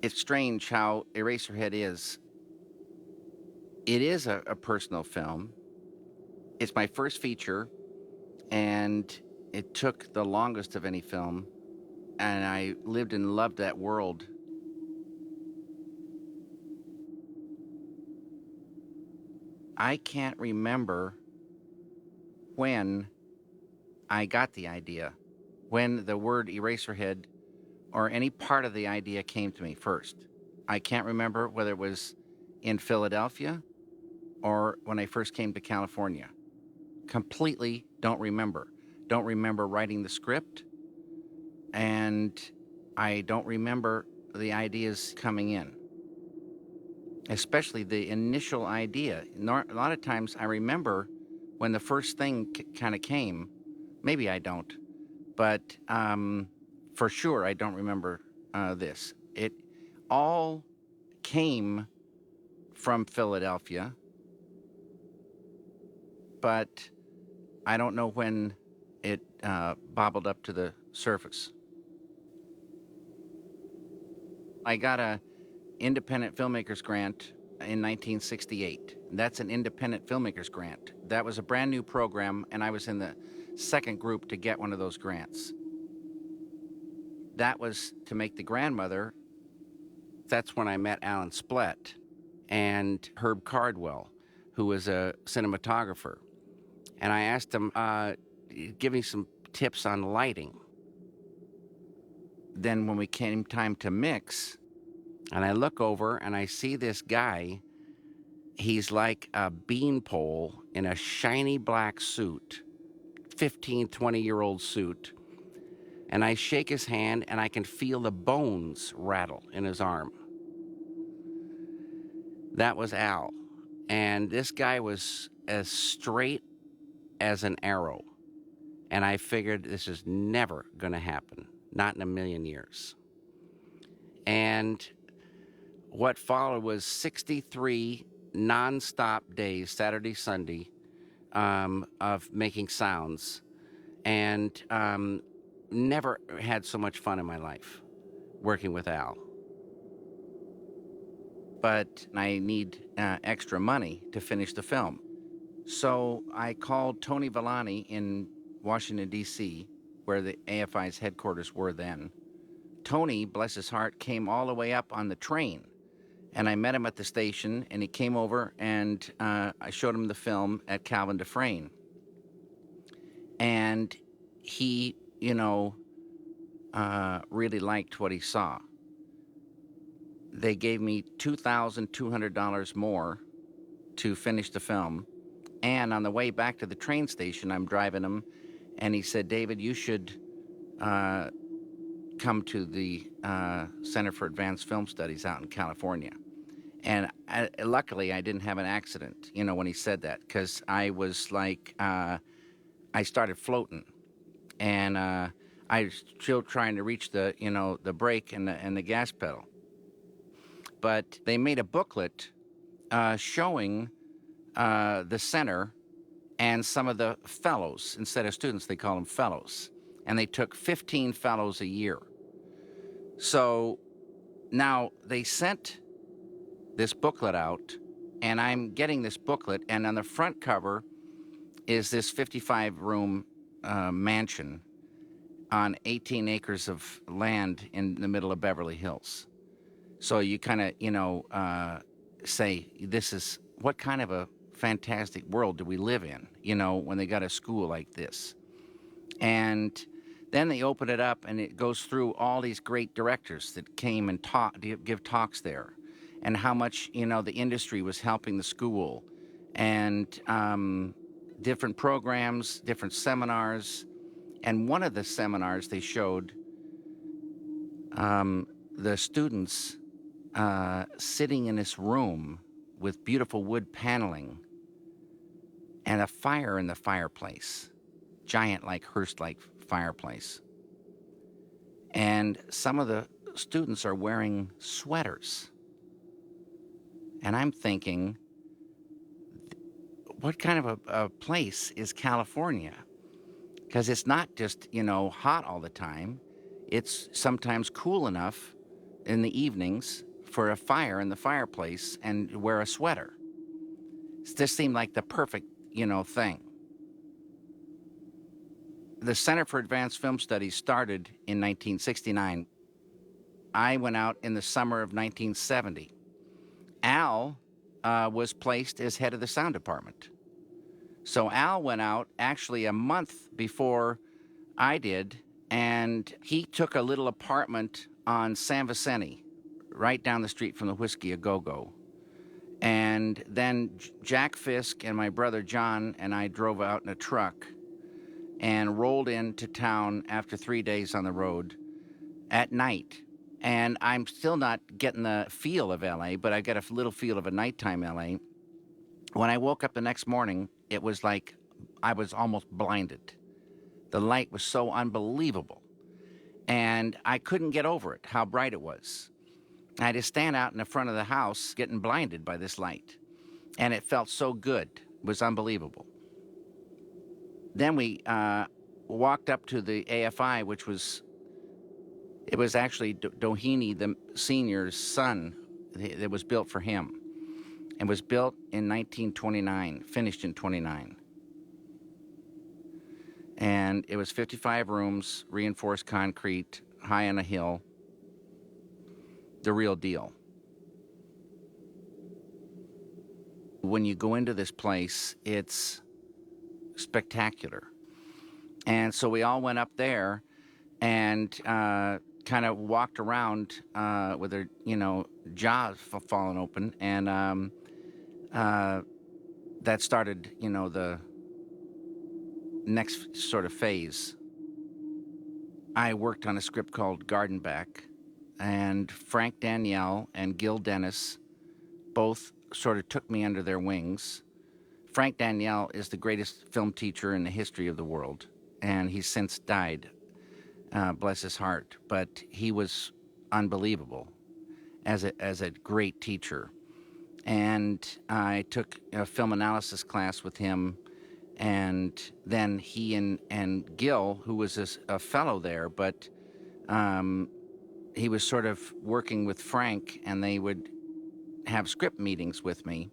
It's strange how Eraserhead is. It is a personal film. It's my first feature, and it took the longest of any film, and I lived and loved that world. I can't remember when I got the idea, when the word Eraserhead or any part of the idea came to me first. I can't remember whether it was in Philadelphia or when I first came to California. Completely don't remember. Don't remember writing the script, and I don't remember the ideas coming in, especially the initial idea. A lot of times I remember when the first thing kind of came. Maybe I don't, but for sure I don't remember this. It all came from Philadelphia, but I don't know when it bobbled up to the surface. I got a independent filmmakers grant in 1968. That's an independent filmmakers grant. That was a brand new program, and I was in the second group to get one of those grants. That was to make The Grandmother. That's when I met Alan Splett and Herb Cardwell, who was a cinematographer. And I asked him, give me some tips on lighting. Then when we came time to mix, and I look over and I see this guy, he's like a beanpole in a shiny black suit, 15, 20-year-old suit. And I shake his hand and I can feel the bones rattle in his arm. That was Al. And this guy was as straight as an arrow. And I figured this is never going to happen, not in a million years. And what followed was 63 nonstop days, Saturday, Sunday, of making sounds. And never had so much fun in my life working with Al. But I need extra money to finish the film. So I called Tony Villani in Washington, D.C., where the AFI's headquarters were then. Tony, bless his heart, came all the way up on the train. And I met him at the station, and he came over, and I showed him the film at Calvin Dufresne. And he, really liked what he saw. They gave me $2,200 more to finish the film. And on the way back to the train station, I'm driving him, and he said, David, you should come to the Center for Advanced Film Studies out in California. And luckily, I didn't have an accident, when he said that, because I was like, I started floating. And I was still trying to reach the, the brake and the gas pedal. But they made a booklet showing the center and some of the fellows. Instead of students, they call them fellows. And they took 15 fellows a year. So now they sent this booklet out, and I'm getting this booklet, and on the front cover is this 55-room mansion on 18 acres of land in the middle of Beverly Hills. So you kind of, say, this is, what kind of a fantastic world do we live in, when they got a school like this? And then they open it up, and it goes through all these great directors that came and give talks there, and how much, the industry was helping the school, and different programs, different seminars. And one of the seminars they showed the students sitting in this room with beautiful wood paneling and a fire in the fireplace, giant like Hearst-like fireplace. And some of the students are wearing sweaters. And I'm thinking, what kind of a place is California? Because it's not just, hot all the time. It's sometimes cool enough in the evenings for a fire in the fireplace and wear a sweater. This seemed like the perfect, thing. The Center for Advanced Film Studies started in 1969. I went out in the summer of 1970. Al was placed as head of the sound department. So Al went out actually a month before I did, and he took a little apartment on San Vicente, right down the street from the Whiskey A Go-Go. And then Jack Fisk and my brother John and I drove out in a truck and rolled into town after 3 days on the road at night. And I'm still not getting the feel of LA, but I get a little feel of a nighttime LA. When I woke up the next morning, it was like I was almost blinded. The light was so unbelievable. And I couldn't get over it, how bright it was. I had to stand out in the front of the house getting blinded by this light. And it felt so good. It was unbelievable. Then we walked up to the AFI, it was actually Doheny, the senior's son. It was built for him. It was built in 1929, finished in 29. And it was 55 rooms, reinforced concrete, high on a hill. The real deal. When you go into this place, it's spectacular. And so we all went up there and kind of walked around with their, jaws falling open. And that started, the next sort of phase. I worked on a script called Gardenback, and Frank Danielle and Gil Dennis both sort of took me under their wings. Frank Danielle is the greatest film teacher in the history of the world, and he's since died, bless his heart. But he was unbelievable as a great teacher. And I took a film analysis class with him, and then he and Gil, who was a fellow there, but he was sort of working with Frank, and they would have script meetings with me,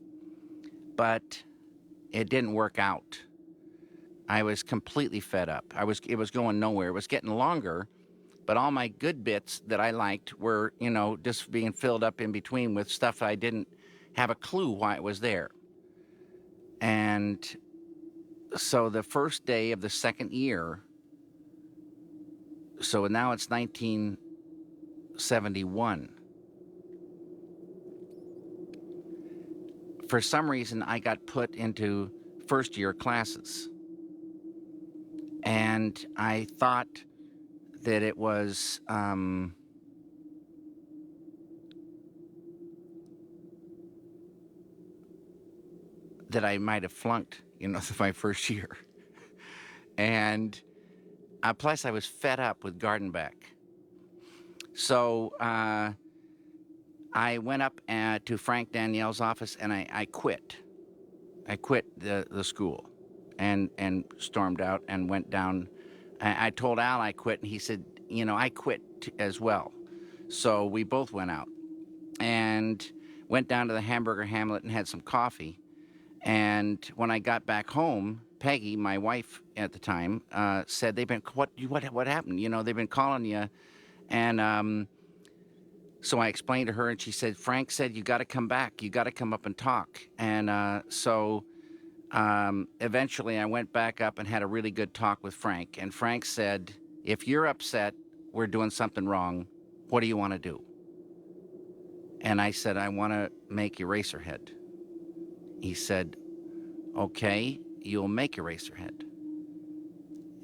but it didn't work out. I was completely fed up. It was going nowhere. It was getting longer, but all my good bits that I liked were, just being filled up in between with stuff I didn't have a clue why it was there. And so the first day of the second year, so now it's 1971. For some reason, I got put into first year classes. And I thought that it was that I might have flunked, my first year. And plus, I was fed up with Gardenback. So I went up to Frank Danielle's office, and I quit. I quit the school and stormed out and went down. I told Al I quit, and he said, I quit as well. So we both went out and went down to the Hamburger Hamlet and had some coffee. And when I got back home, Peggy, my wife at the time, said, what happened? They've been calling you. And so I explained to her, and she said, Frank said, you got to come back. You got to come up and talk. And so eventually I went back up and had a really good talk with Frank. And Frank said, if you're upset, we're doing something wrong. What do you want to do? And I said, I want to make Eraserhead. He said, okay, you'll make Eraserhead.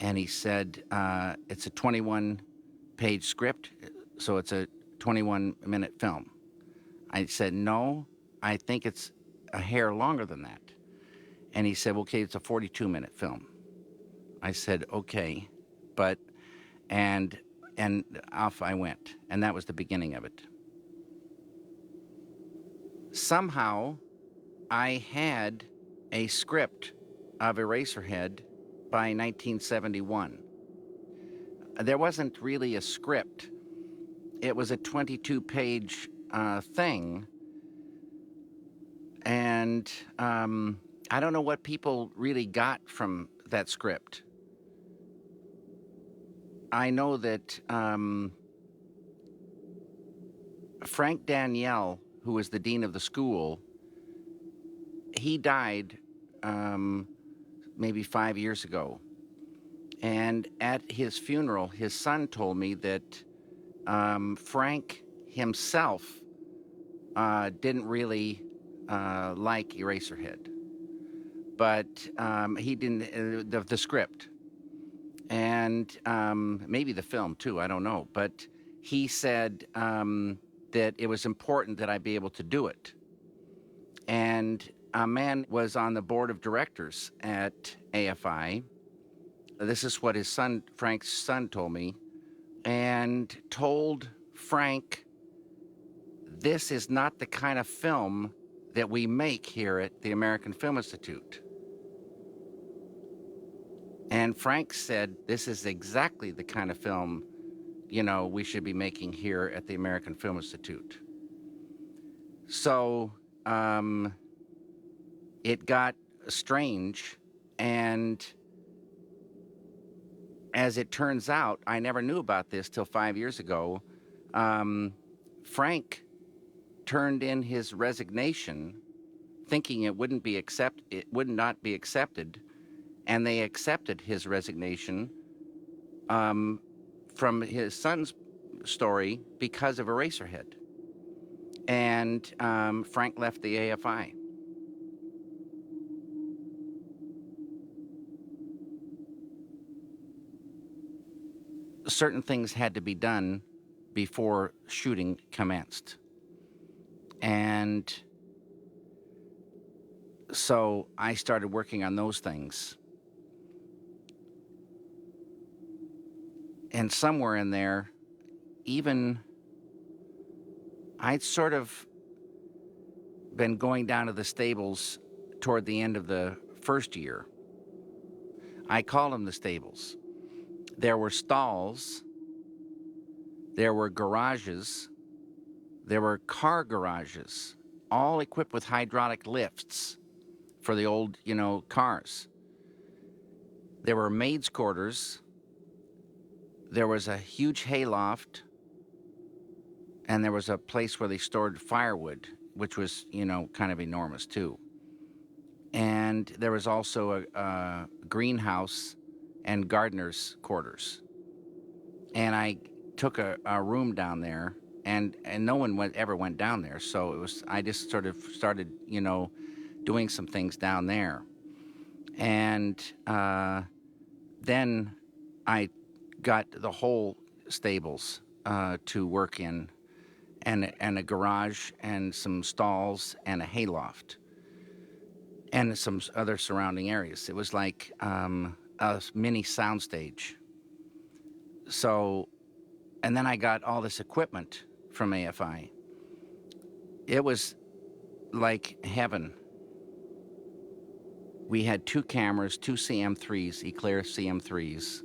And he said, it's a 21-page script, so it's a 21-minute film. I said, no, I think it's a hair longer than that. And he said, okay, it's a 42-minute film. I said, okay, and off I went. And that was the beginning of it. Somehow, I had a script of Eraserhead by 1971. There wasn't really a script. it was a 22-page thing, and I don't know what people really got from that script. I know that Frank Danielle, who was the dean of the school, he died um, maybe 5 years ago. And at his funeral, his son told me that Frank himself didn't really like Eraserhead, but he didn't, the script, and maybe the film too, I don't know. But he said that it was important that I be able to do it. And a man was on the board of directors at AFI. This is what his son, Frank's son, told me, and told Frank, this is not the kind of film that we make here at the American Film Institute. And Frank said, this is exactly the kind of film, we should be making here at the American Film Institute. So it got strange, and as it turns out, I never knew about this till 5 years ago. Frank turned in his resignation, thinking it would not be accepted, and they accepted his resignation from his son's story because of Eraserhead. And Frank left the AFI. Certain things had to be done before shooting commenced. And so I started working on those things. And somewhere in there, even I'd sort of been going down to the stables toward the end of the first year. I call them the stables. There were stalls, there were garages, there were car garages, all equipped with hydraulic lifts for the old, cars. There were maids' quarters, there was a huge hayloft, and there was a place where they stored firewood, which was, kind of enormous too. And there was also a greenhouse and gardener's quarters. And I took a room down there, and no one ever went down there. So I just sort of started, doing some things down there. And then I got the whole stables to work in, and a garage and some stalls and a hayloft and some other surrounding areas. It was like a mini soundstage. So, and then I got all this equipment from AFI. It was like heaven. We had 2 cameras, 2 CM3s, Eclair CM3s.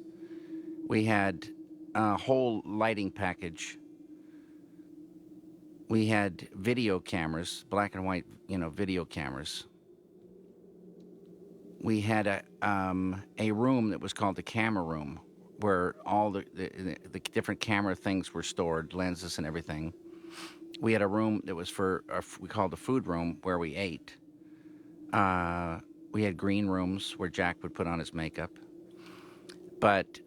We had a whole lighting package. We had video cameras, black and white, video cameras. We had a room that was called the camera room, where all the different camera things were stored, lenses and everything. We had a room that was we called the food room, where we ate. We had green rooms where Jack would put on his makeup. But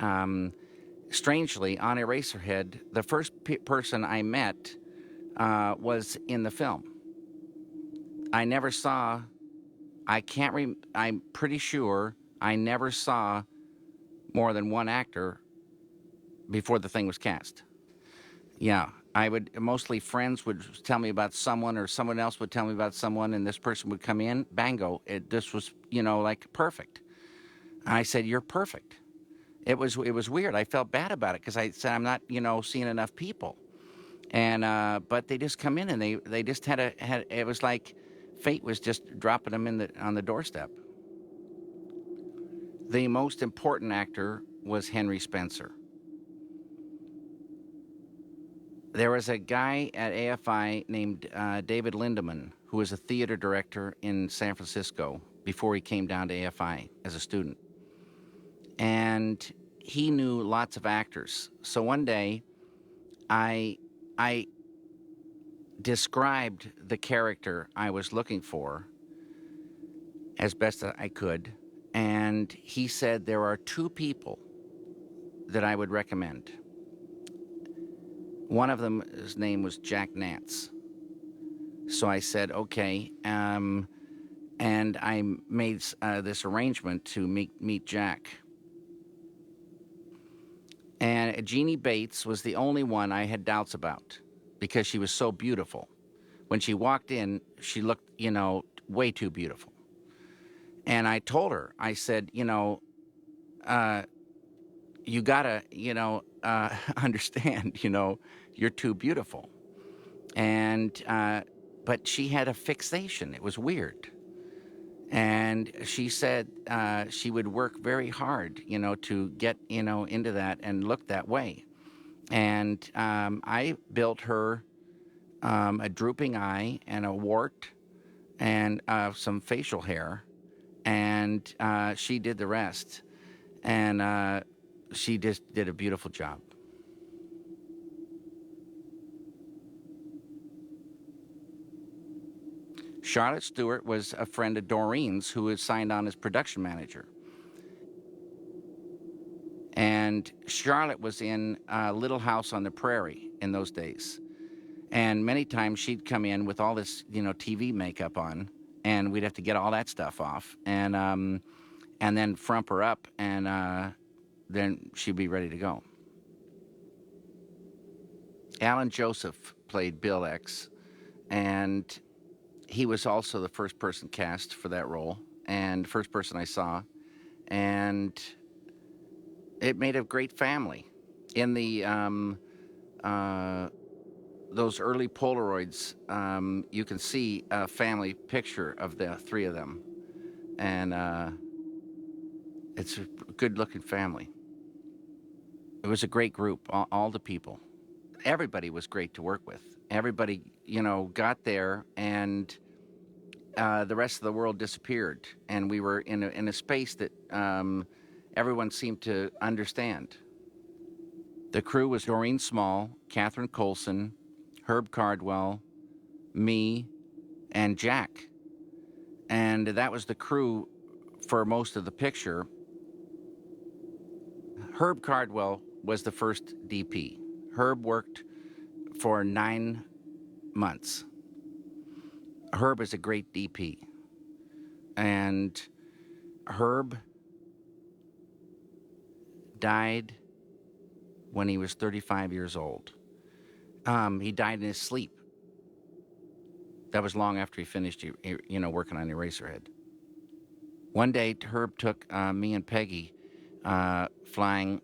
strangely, on Eraserhead, the first person I met was in the film. I never saw, I'm pretty sure I never saw more than one actor before the thing was cast. Yeah, mostly friends would tell me about someone, or someone else would tell me about someone, and this person would come in, bango, this was, like perfect. And I said, you're perfect. It was weird. I felt bad about it because I said, I'm not, seeing enough people. And, but they just come in, and they just had it was like fate was just dropping them on the doorstep. The most important actor was Henry Spencer. There was a guy at AFI named David Lindemann, who was a theater director in San Francisco before he came down to AFI as a student. And he knew lots of actors. So one day, I described the character I was looking for as best I could, and he said there are two people that I would recommend. One of them, his name was Jack Nance. So I said, okay, and I made this arrangement to meet Jack. And Jeannie Bates was the only one I had doubts about because she was so beautiful. When she walked in, she looked, way too beautiful. And I told her, I said, uh, you gotta, understand, you're too beautiful. And, but she had a fixation. It was weird. And she said she would work very hard, to get, into that and look that way. And I built her a drooping eye and a wart and some facial hair. And she did the rest. And she just did a beautiful job. Charlotte Stewart was a friend of Doreen's who was signed on as production manager. And Charlotte was in Little House on the Prairie in those days. And many times she'd come in with all this, TV makeup on, and we'd have to get all that stuff off, and then frump her up, and then she'd be ready to go. Alan Joseph played Bill X, and he was also the first person cast for that role, and first person I saw, and it made a great family. In the those early Polaroids, you can see a family picture of the three of them, and it's a good-looking family. It was a great group, all the people. Everybody was great to work with. Everybody, got there, and the rest of the world disappeared, and we were in a space that everyone seemed to understand. The crew was Doreen Small, Catherine Colson, Herb Cardwell, me, and Jack. And that was the crew for most of the picture. Herb Cardwell was the first DP. Herb worked for 9 months. Herb is a great DP. And Herb died when he was 35 years old. He died in his sleep. That was long after he finished, working on Eraserhead. One day, Herb took me and Peggy flying,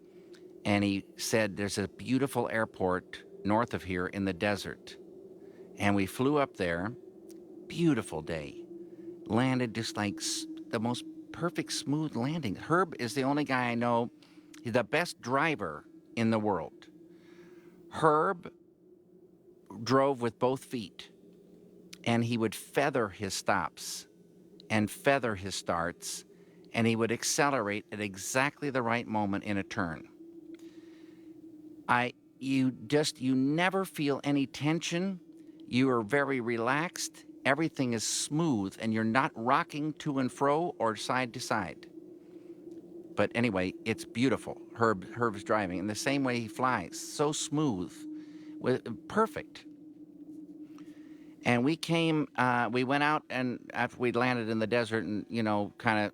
and he said, there's a beautiful airport north of here in the desert. And we flew up there, beautiful day. Landed just like the most perfect smooth landing. Herb is the only guy I know, he's the best driver in the world. Herb drove with both feet, and he would feather his stops and feather his starts, and he would accelerate at exactly the right moment in a turn. You never feel any tension. You are very relaxed. Everything is smooth, and you're not rocking to and fro or side to side. But anyway, it's beautiful. Herb's driving in the same way he flies, so smooth, perfect. And we went out, and after we'd landed in the desert, and kind of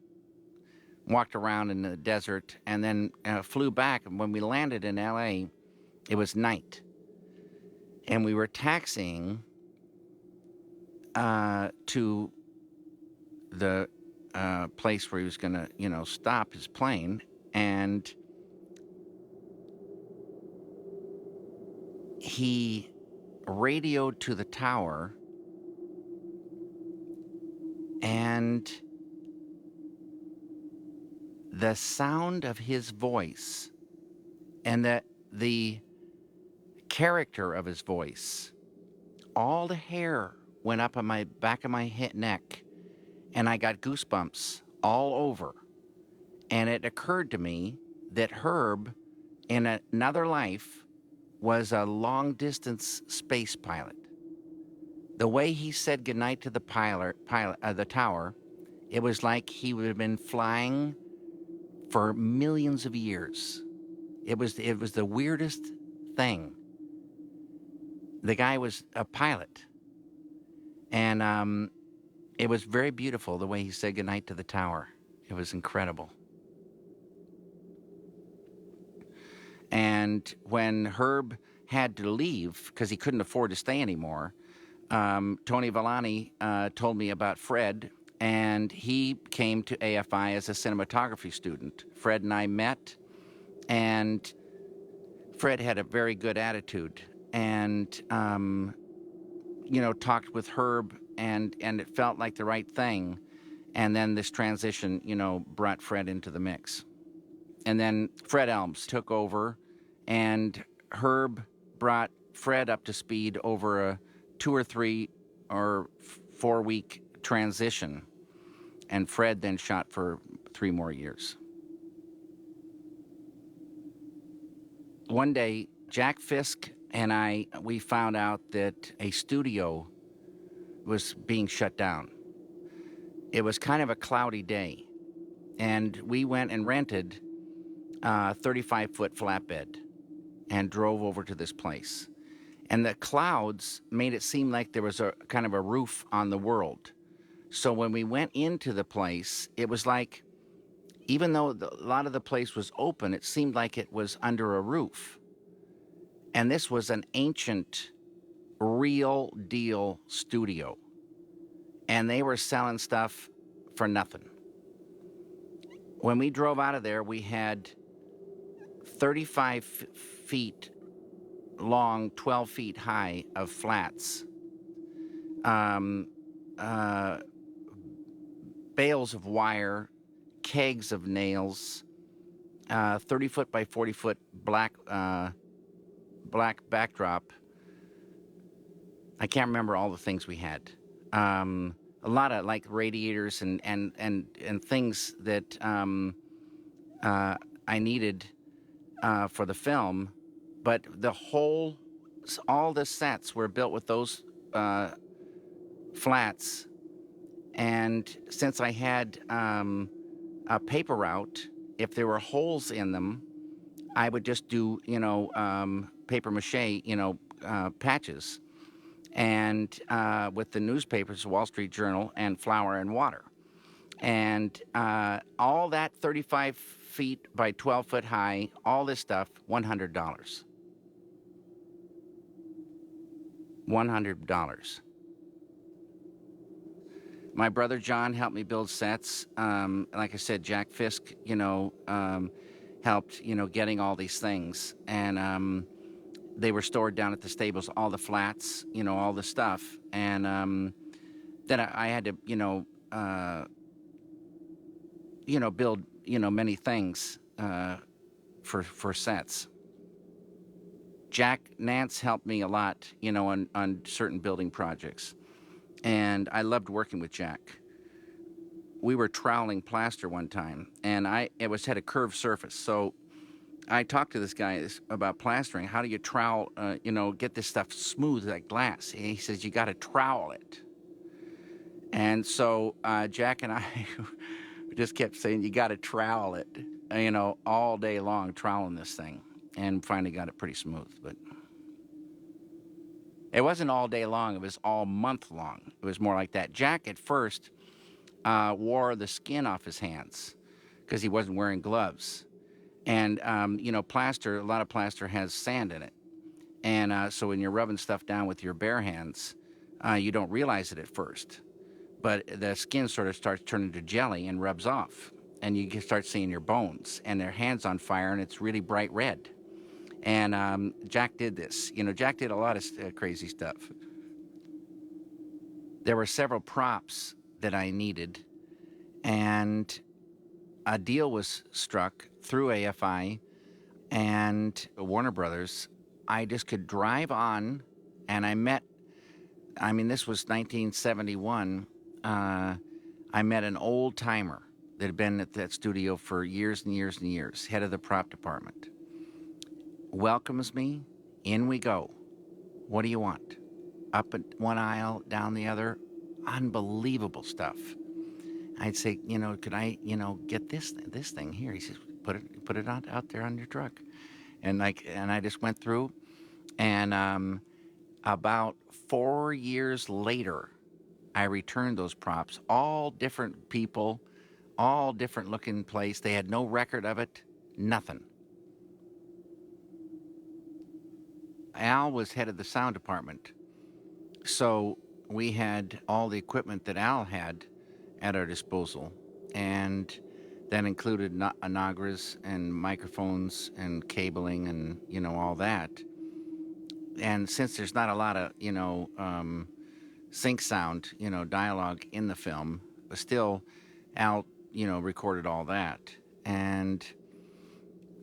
walked around in the desert, and then flew back. And when we landed in L.A., it was night, and we were taxiing to the place where he was going to, stop his plane, and he radioed to the tower, and the sound of his voice and the character of his voice, all the hair went up on my back of my neck, and I got goosebumps all over. And it occurred to me that Herb, in another life, was a long distance space pilot. The way he said goodnight to the the tower, it was like he would have been flying for millions of years. It was the weirdest thing. The guy was a pilot, and it was very beautiful the way he said goodnight to the tower. It was incredible. And when Herb had to leave because he couldn't afford to stay anymore, Tony Villani told me about Fred, and he came to AFI as a cinematography student. Fred and I met, and Fred had a very good attitude, and talked with Herb, and it felt like the right thing. And then this transition, brought Fred into the mix. And then Fred Elms took over, and Herb brought Fred up to speed over a 2 or 3 or 4 week transition. And Fred then shot for 3 more years. One day, Jack Fisk and we found out that a studio was being shut down. It was kind of a cloudy day, and we went and rented a 35-foot flatbed and drove over to this place. And the clouds made it seem like there was a kind of a roof on the world. So when we went into the place, it was like, even though a lot of the place was open, it seemed like it was under a roof. And this was an ancient, real deal studio. And they were selling stuff for nothing. When we drove out of there, we had 35 feet long, 12 feet high of flats, uh, bales of wire, kegs of nails, 30-foot by 40-foot black backdrop. I can't remember all the things we had. A lot of like radiators and things that I needed for the film, but all the sets were built with those flats. And since I had a paper route, if there were holes in them, I would just do paper mache, patches, and with the newspapers, Wall Street Journal and Flour and Water. And all that 35 feet by 12 foot high, all this stuff, $100. $100. My brother John helped me build sets. Like I said, Jack Fisk, helped, getting all these things. And they were stored down at the stables, all the flats, all the stuff. And then I had to, build, many things for sets. Jack Nance helped me a lot, on certain building projects. And I loved working with Jack. We were troweling plaster one time, and had a curved surface. So I talked to this guy about plastering. How do you trowel, get this stuff smooth like glass? And he says, you got to trowel it. And so Jack and I just kept saying, you got to trowel it, all day long, troweling this thing. And finally got it pretty smooth. But it wasn't all day long. It was all month long. It was more like that. Jack at first wore the skin off his hands because he wasn't wearing gloves. And, plaster, a lot of plaster has sand in it. And so when you're rubbing stuff down with your bare hands, you don't realize it at first. But the skin sort of starts turning to jelly and rubs off. And you can start seeing your bones. And their hand's on fire, and it's really bright red. And Jack did this. Jack did a lot of crazy stuff. There were several props that I needed, and a deal was struck through AFI and Warner Brothers. I just could drive on, and this was 1971. I met an old timer that had been at that studio for years and years and years, head of the prop department. Welcomes me, in we go. What do you want? Up one aisle, down the other. Unbelievable stuff. I'd say, could I, get this thing here? He says, put it out there on your truck, and I just went through, and about 4 years later, I returned those props, all different people, all different looking place. They had no record of it, nothing. Al was head of the sound department, so we had all the equipment that Al had at our disposal, and that included Nagras and microphones and cabling and all that. And since there's not a lot of sync sound, dialogue in the film, but still, Al recorded all that. And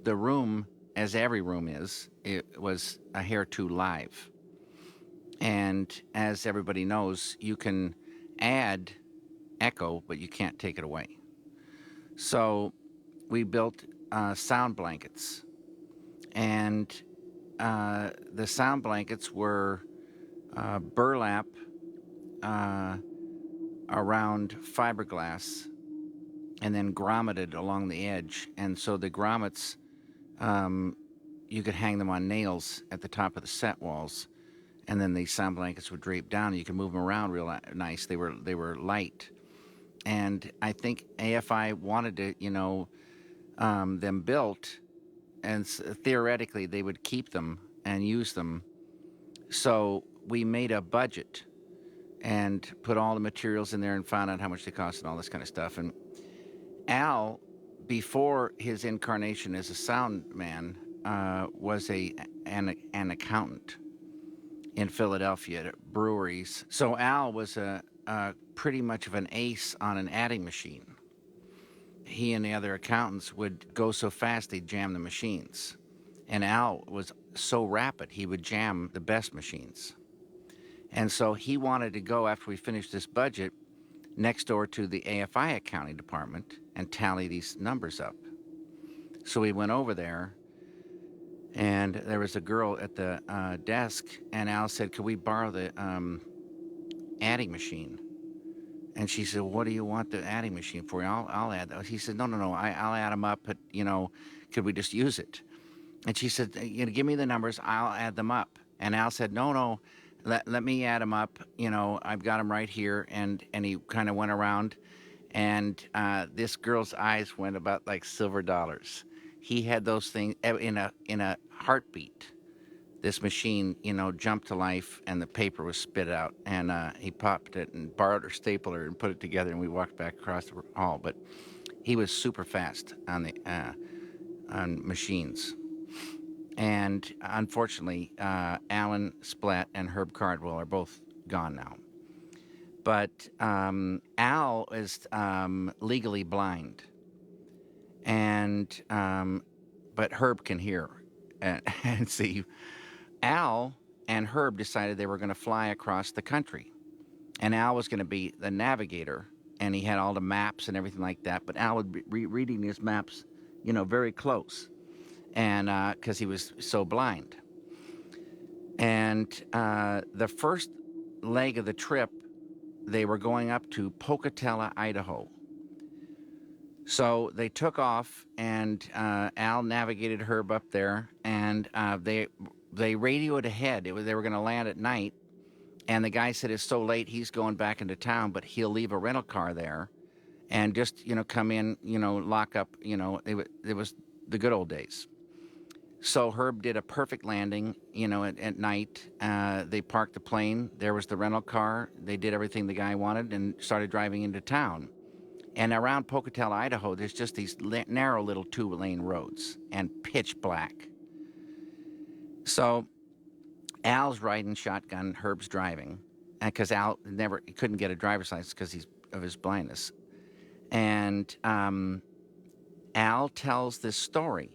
the room, as every room is, it was a hair too live. And as everybody knows, you can add echo, but you can't take it away. So we built sound blankets, and the sound blankets were burlap around fiberglass and then grommeted along the edge. And so the grommets, you could hang them on nails at the top of the set walls, and then the sound blankets would drape down, and you could move them around real nice. They were light. And I think AFI wanted to, them built, and theoretically they would keep them and use them. So we made a budget and put all the materials in there and found out how much they cost and all this kind of stuff. And Al, before his incarnation as a sound man, was an accountant in Philadelphia at breweries. So Al was a pretty much of an ace on an adding machine. He and the other accountants would go so fast they'd jam the machines. And Al was so rapid, he would jam the best machines. And so he wanted to go, after we finished this budget, next door to the AFI accounting department and tally these numbers up. So we went over there, and there was a girl at the desk, and Al said, could we borrow the adding machine? And she said, what do you want the adding machine for? I'll add those. He said, no, I'll add them up, but, could we just use it? And she said, give me the numbers, I'll add them up. And Al said, no, let me add them up. I've got them right here. And he kind of went around, and this girl's eyes went about like silver dollars. He had those things in a heartbeat. This machine, jumped to life, and the paper was spit out. And he popped it and borrowed her stapler and put it together, and we walked back across the hall. But he was super fast on machines. And unfortunately, Alan Splatt and Herb Cardwell are both gone now. But Al is legally blind, and but Herb can hear and see. Al and Herb decided they were going to fly across the country, and Al was going to be the navigator, and he had all the maps and everything like that. But Al would be reading his maps, very close, and because he was so blind. And the first leg of the trip, they were going up to Pocatello, Idaho. So they took off, and Al navigated Herb up there, and they radioed ahead. They were going to land at night, and the guy said it's so late he's going back into town, but he'll leave a rental car there, and just come in, lock up. It was the good old days. So Herb did a perfect landing, at night. They parked the plane. There was the rental car. They did everything the guy wanted and started driving into town. And around Pocatello, Idaho, there's just these narrow little 2-lane roads and pitch black. So Al's riding shotgun, Herb's driving, because Al couldn't get a driver's license because of his blindness. And Al tells this story.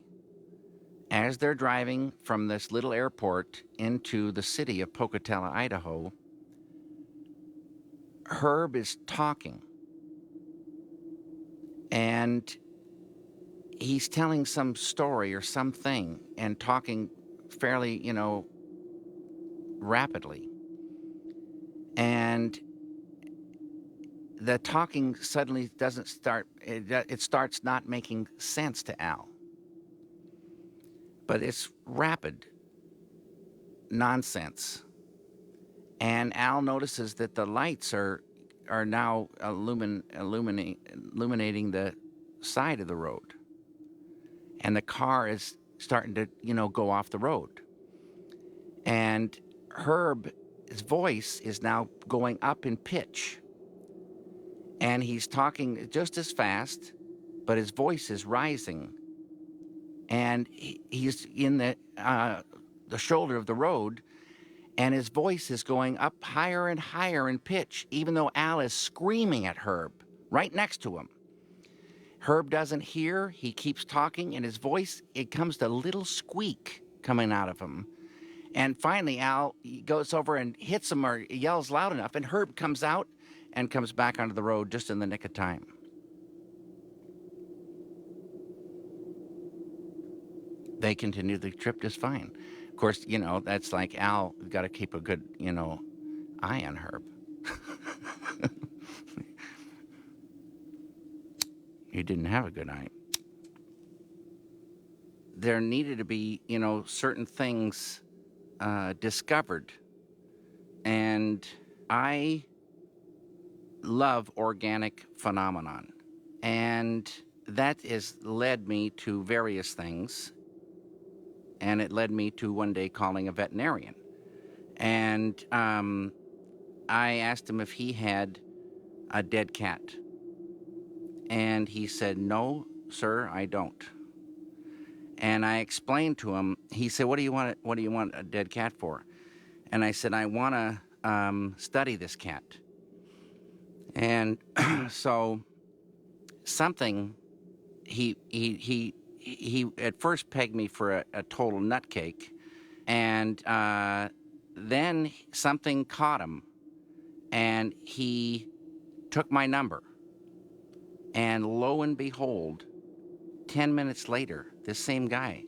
As they're driving from this little airport into the city of Pocatello, Idaho, Herb is talking, and he's telling some story or something and talking fairly, rapidly. And the talking suddenly doesn't start, it starts not making sense to Al. But it's rapid nonsense. And Al notices that the lights are now illuminating the side of the road. And the car is starting to, go off the road. And Herb's voice is now going up in pitch. And he's talking just as fast, but his voice is rising. And he's in the shoulder of the road, and his voice is going up higher and higher in pitch, even though Al is screaming at Herb right next to him. Herb doesn't hear. He keeps talking, and his voice, it comes to a little squeak coming out of him. And finally, Al goes over and hits him or yells loud enough, and Herb comes out and comes back onto the road just in the nick of time. They continue the trip just fine. Of course, that's like Al, got to keep a good, eye on Herb. He didn't have a good eye. There needed to be, certain things discovered. And I love organic phenomenon. And that has led me to various things. And it led me to one day calling a veterinarian. And I asked him if he had a dead cat. And he said, "No, sir, I don't." And I explained to him. He said, What do you want a dead cat for?" And I said, "I want to study this cat." And so something, he at first pegged me for a total nutcake. And then something caught him, and he took my number. And lo and behold, 10 minutes later, this same guy,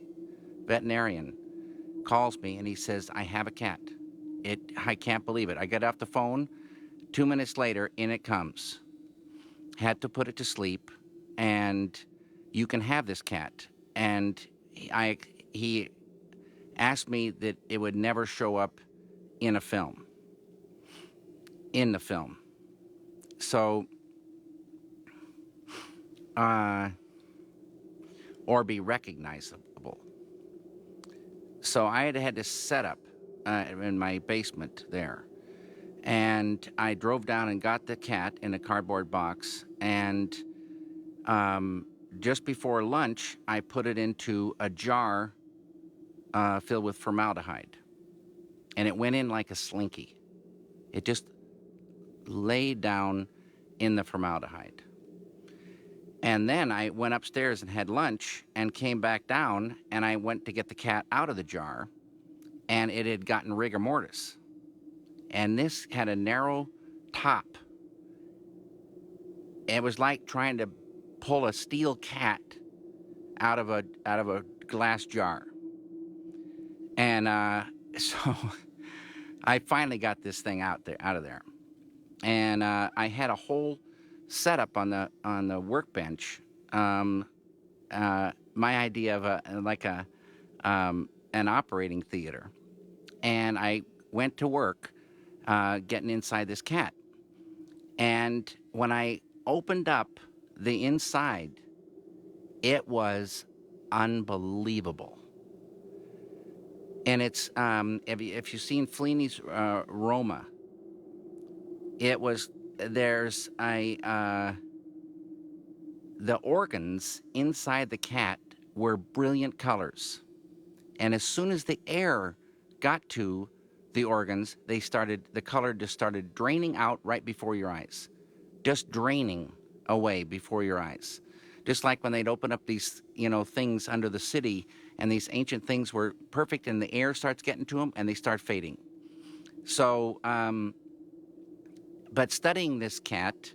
veterinarian, calls me and he says, "I have a cat." I can't believe it. I get off the phone. 2 minutes later, in it comes. Had to put it to sleep, and you can have this cat. And he asked me that it would never show up in a film. In the film. So, or be recognizable. So I had this setup in my basement there. And I drove down and got the cat in a cardboard box. And just before lunch, I put it into a jar filled with formaldehyde. And it went in like a slinky. It just laid down in the formaldehyde. And then I went upstairs and had lunch and came back down, and I went to get the cat out of the jar, and it had gotten rigor mortis. And this had a narrow top. It was like trying to pull a steel cat out of a glass jar. And so I finally got this thing out of there. And I had a whole setup on the workbench. My idea of an operating theater. And I went to work getting inside this cat. And when I opened up the inside, it was unbelievable. And it's, if you've seen Fellini's Roma, there's the organs inside the cat were brilliant colors. And as soon as the air got to the organs, the color just started draining out right before your eyes. Just draining away before your eyes. Just like when they'd open up these, things under the city, and these ancient things were perfect, and the air starts getting to them, and they start fading. So, but studying this cat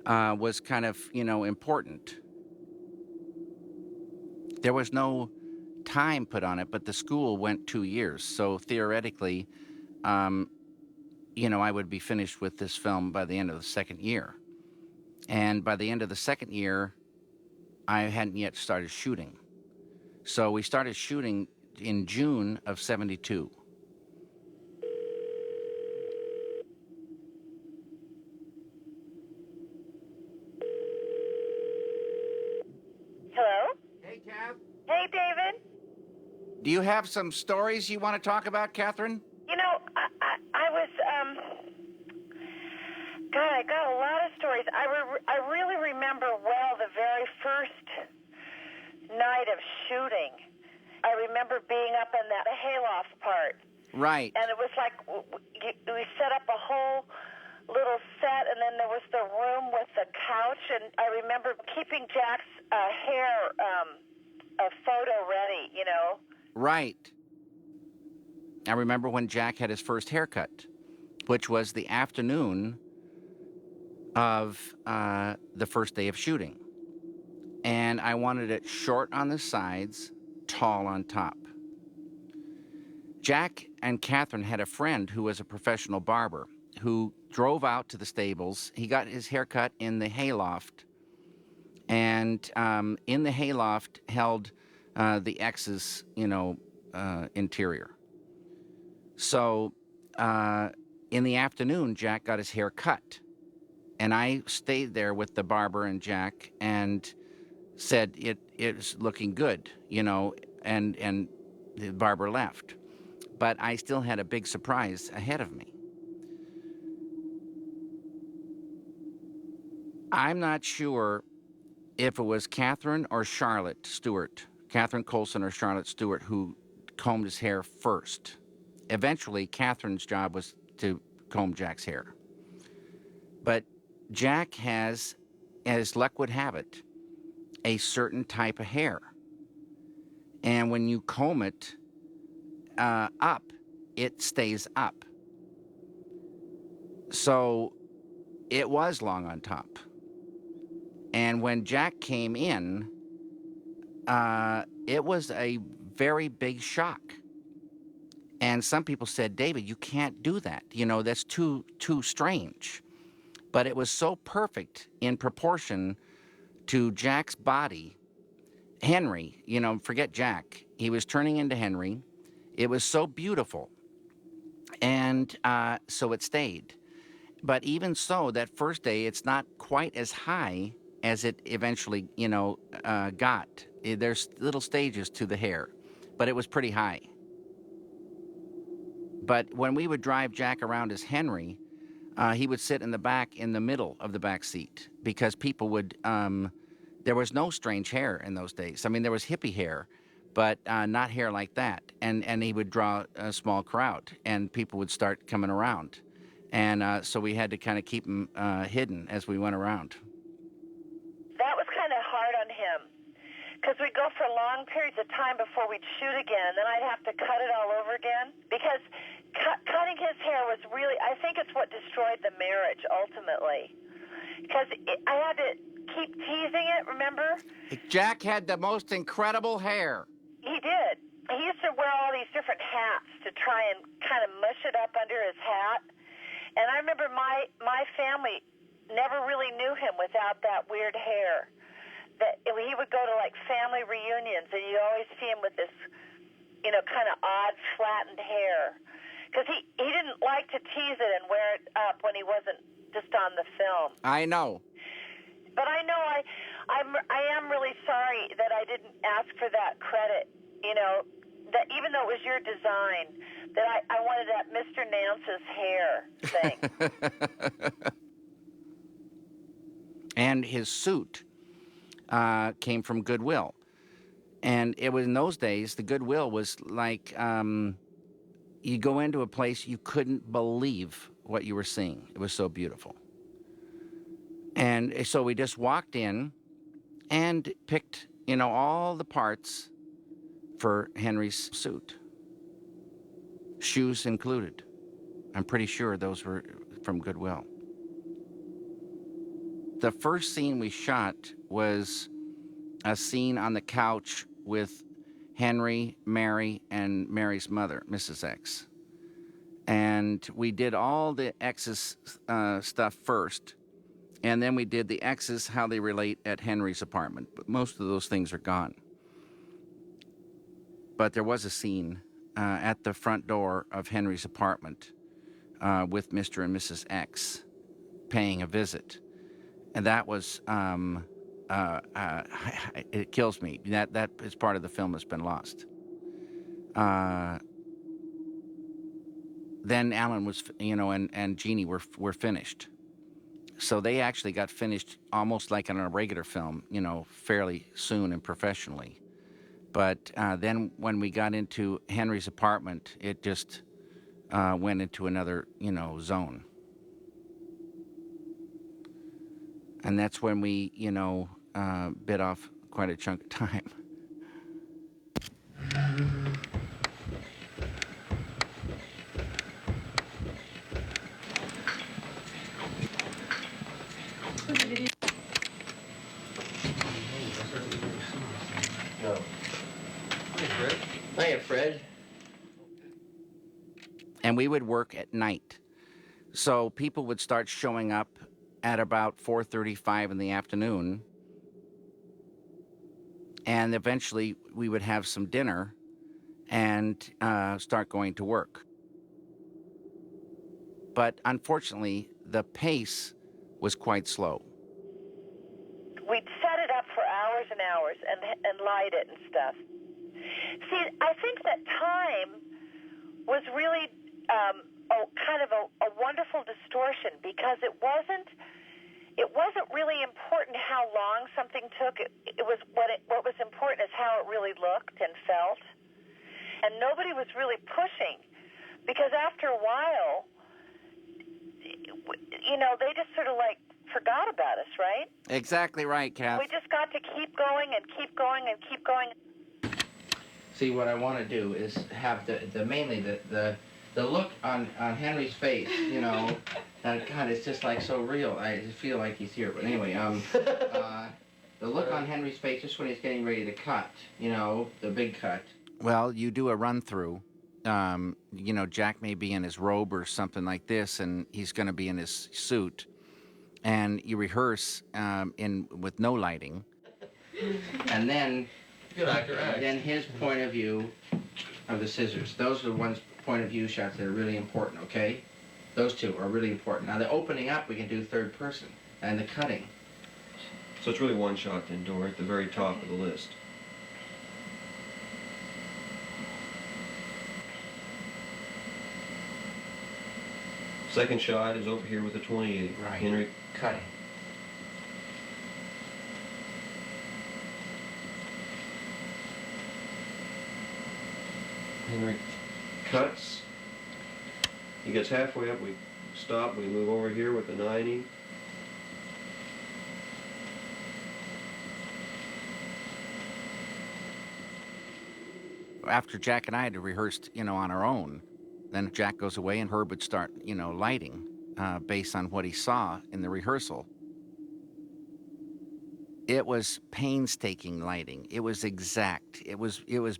was kind of, important. There was no time put on it, but the school went 2 years. So theoretically, um, I would be finished with this film by the end of the second year. And by the end of the second year, I hadn't yet started shooting. So we started shooting in June of 72. Hello? Hey, Kath. Hey, David. Do you have some stories you want to talk about, Catherine? You know, I was, God, I got a lot of stories. I really remember well the very first night of shooting. I remember being up in that hayloft part. Right. And it was like we set up a whole little set, and then there was the room with the couch, and I remember keeping Jack's hair a photo ready, Right. I remember when Jack had his first haircut, which was the afternoon of the first day of shooting. And I wanted it short on the sides, tall on top. Jack and Catherine had a friend who was a professional barber who drove out to the stables. He got his haircut in the hayloft, and in the hayloft held the ex's, interior. So in the afternoon, Jack got his hair cut, and I stayed there with the barber and Jack and said it's looking good, and the barber left. But I still had a big surprise ahead of me. I'm not sure if it was Catherine or Charlotte Stewart, Catherine Colson or Charlotte Stewart, who combed his hair first. Eventually, Catherine's job was to comb Jack's hair. But Jack has, as luck would have it, a certain type of hair. And when you comb it up, it stays up. So it was long on top. And when Jack came in, it was a very big shock. And some people said, David, you can't do that. That's too strange. But it was so perfect in proportion to Jack's body. Henry, forget Jack. He was turning into Henry. It was so beautiful. And so it stayed. But even so, that first day, it's not quite as high as it eventually, got. There's little stages to the hair, but it was pretty high. But when we would drive Jack around as Henry, he would sit in the back, in the middle of the back seat, because people would, there was no strange hair in those days. I mean, there was hippie hair, but not hair like that. And he would draw a small crowd, and people would start coming around. And so we had to kind of keep him hidden as we went around. That was kind of hard on him, because we'd go for long periods of time before we'd shoot again, and then I'd have to cut it all over again, because cutting his hair was really, I think it's what destroyed the marriage, ultimately. Because I had to keep teasing it, remember? Jack had the most incredible hair. He did. He used to wear all these different hats to try and kind of mush it up under his hat. And I remember my family never really knew him without that weird hair. That he would go to like family reunions, and you always see him with this, kind of odd flattened hair, because he didn't like to tease it and wear it up when he wasn't just on the film. I know. But I know I am really sorry that I didn't ask for that credit. That even though it was your design, that I wanted that Mr. Nance's hair thing. And his suit came from Goodwill. And it was in those days, the Goodwill was like, you go into a place, you couldn't believe what you were seeing. It was so beautiful. And so we just walked in, and picked, all the parts for Henry's suit, shoes included. I'm pretty sure those were from Goodwill. The first scene we shot was a scene on the couch with Henry, Mary, and Mary's mother, Mrs. X. And we did all the X's stuff first, and then we did the X's, how they relate at Henry's apartment. But most of those things are gone. But there was a scene at the front door of Henry's apartment with Mr. and Mrs. X paying a visit. And that was, it kills me. That is part of the film that's been lost. Then Alan was, and Jeannie were finished. So they actually got finished almost like in a regular film, fairly soon and professionally. But then when we got into Henry's apartment, it just went into another, zone. And that's when we, bit off quite a chunk of time. No. Hi, Fred. Hiya, Fred. And we would work at night. So people would start showing up at about 4:35 in the afternoon. And eventually we would have some dinner and start going to work. But unfortunately, the pace was quite slow. We'd set it up for hours and hours and light it and stuff. See, I think that time was really kind of a wonderful distortion because it wasn't really important how long something took. It was what was important is how it really looked and felt. And nobody was really pushing because after a while, they just sort of like forgot about us, right? Exactly right, Kath. We just got to keep going and keep going and keep going. See, what I want to do is have mainly the look on Henry's face, God, it's just like so real. I just feel like he's here. But anyway, the look on Henry's face just when he's getting ready to cut, the big cut. Well, you do a run through. Jack may be in his robe or something like this, and he's going to be in his suit. And you rehearse with no lighting. And then Good actor, act. then his point of view of the scissors. Those are the ones point of view shots that are really important, okay? Those two are really important. Now the opening up we can do third person, and the cutting. So it's really one shot then, Dora, at the very top of the list. Second shot is over here with the 28. Right. Henry. Cutting. Henry cuts. He gets halfway up, we stop, we move over here with the 90. After Jack and I had rehearsed, on our own, then Jack goes away and Herb would start, lighting based on what he saw in the rehearsal. It was painstaking lighting. It was exact. It was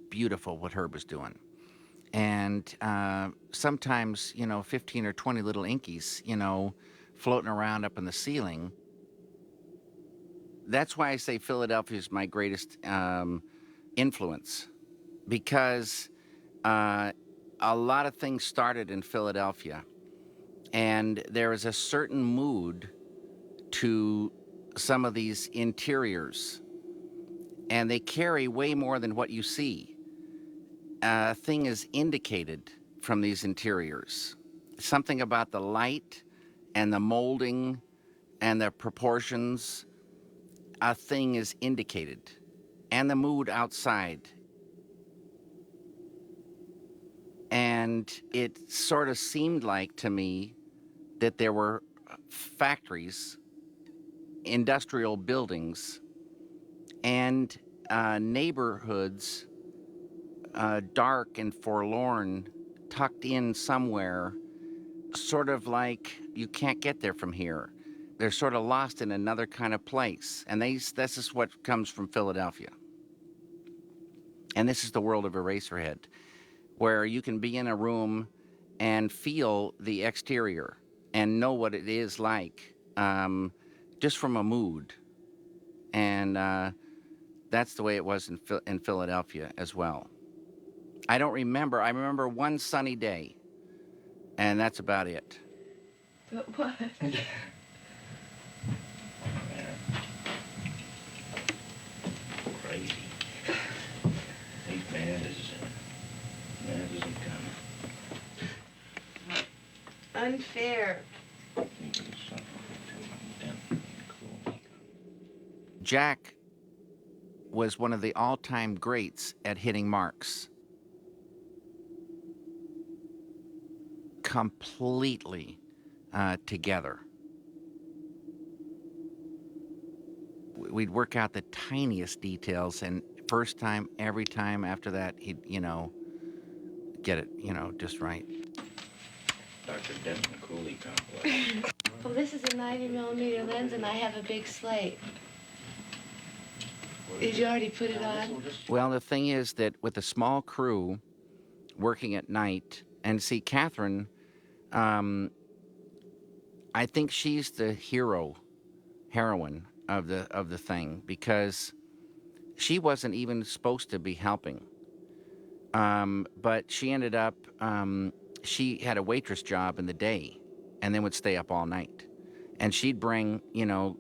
beautiful what Herb was doing. And sometimes, 15 or 20 little inkies, floating around up in the ceiling. That's why I say Philadelphia is my greatest influence, because a lot of things started in Philadelphia, and there is a certain mood to some of these interiors, and they carry way more than what you see. A thing is indicated from these interiors. Something about the light and the molding and the proportions, a thing is indicated, and the mood outside. And it sort of seemed like to me that there were factories, industrial buildings and neighborhoods, dark and forlorn, tucked in somewhere, sort of like you can't get there from here. They're sort of lost in another kind of place. And this is what comes from Philadelphia. And this is the world of Eraserhead, where you can be in a room and feel the exterior and know what it is like, just from a mood. And that's the way it was in Philadelphia as well. I don't remember. I remember one sunny day, and that's about it. But what? Crazy. These man isn't coming. Unfair. Jack was one of the all-time greats at hitting marks. Completely together. We'd work out the tiniest details, and first time, every time after that, he'd, get it, just right. Dr. Desmond Cooley complex. Well, this is a 90mm lens, and I have a big slate. Did you already put it on? Well, the thing is that with a small crew working at night, and see, Catherine, I think she's the heroine of the thing, because she wasn't even supposed to be helping. But she ended up, she had a waitress job in the day and then would stay up all night. And she'd bring,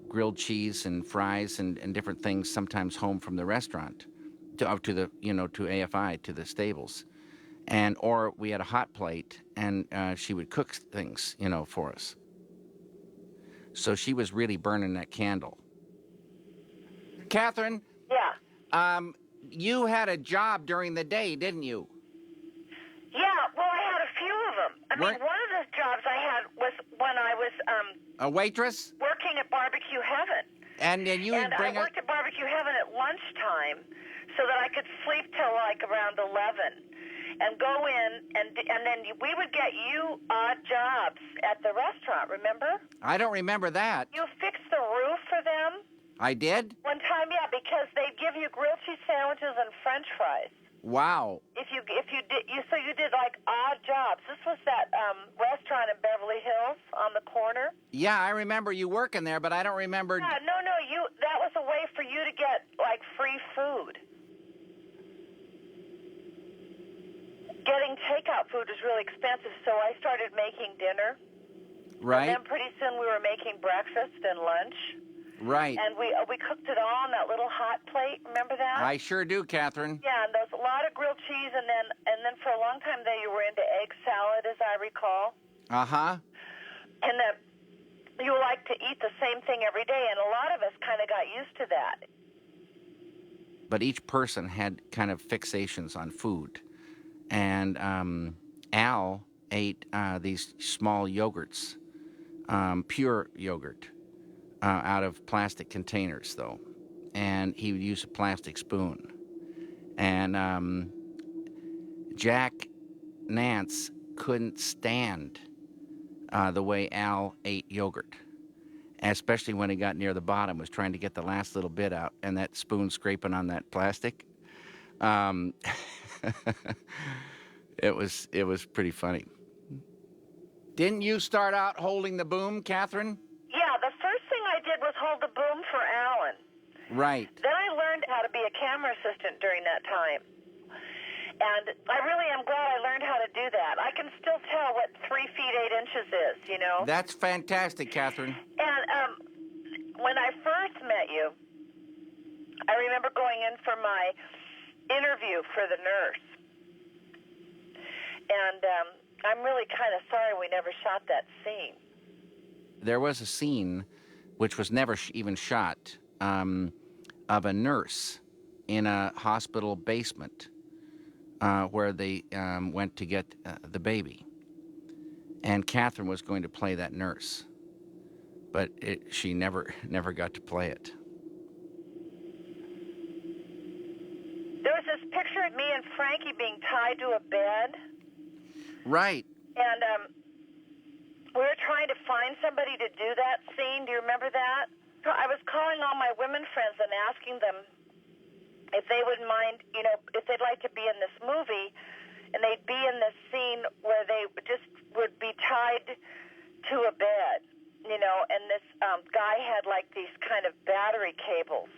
grilled cheese and fries and different things sometimes home from the restaurant to AFI, to the stables. Or we had a hot plate, and she would cook things, for us. So she was really burning that candle. Catherine? Yeah. You had a job during the day, didn't you? Yeah, well, I had a few of them. I mean, one of the jobs I had was when I was a waitress? Working at Barbecue Heaven. And then you would bring I worked at Barbecue Heaven at lunchtime so that I could sleep till like around 11 and go in, and then we would get you odd jobs at the restaurant, remember? I don't remember that. You fixed the roof for them. I did? One time, yeah, because they'd give you grilled cheese sandwiches and French fries. Wow. So you did like odd jobs. This was that restaurant in Beverly Hills on the corner. Yeah, I remember you working there, but I don't remember. Yeah, no, that was a way for you to get like free food. Getting takeout food was really expensive, so I started making dinner. Right. And then pretty soon we were making breakfast and lunch. Right. And we cooked it all on that little hot plate. Remember that? I sure do, Catherine. Yeah, and there's a lot of grilled cheese, and then for a long time there you were into egg salad, as I recall. Uh-huh. And you like to eat the same thing every day, and a lot of us kind of got used to that. But each person had kind of fixations on food. And Al ate these small yogurts, pure yogurt, out of plastic containers, though. And he would use a plastic spoon. And Jack Nance couldn't stand the way Al ate yogurt, especially when he got near the bottom, was trying to get the last little bit out, and that spoon scraping on that plastic. It was pretty funny. Didn't you start out holding the boom, Catherine? Yeah, the first thing I did was hold the boom for Alan. Right. Then I learned how to be a camera assistant during that time. And I really am glad I learned how to do that. I can still tell what 3 feet 8 inches is, That's fantastic, Catherine. And when I first met you, I remember going in for my interview for the nurse. And I'm really kind of sorry we never shot that scene. There was a scene, which was never even shot, of a nurse in a hospital basement where they went to get the baby. And Catherine was going to play that nurse, but she never got to play it. Frankie being tied to a bed, Right. and we were trying to find somebody to do that scene. Do you remember that? So I was calling all my women friends and asking them if they would mind, if they'd like to be in this movie, and they'd be in this scene where they just would be tied to a bed, and this guy had like these kind of battery cables,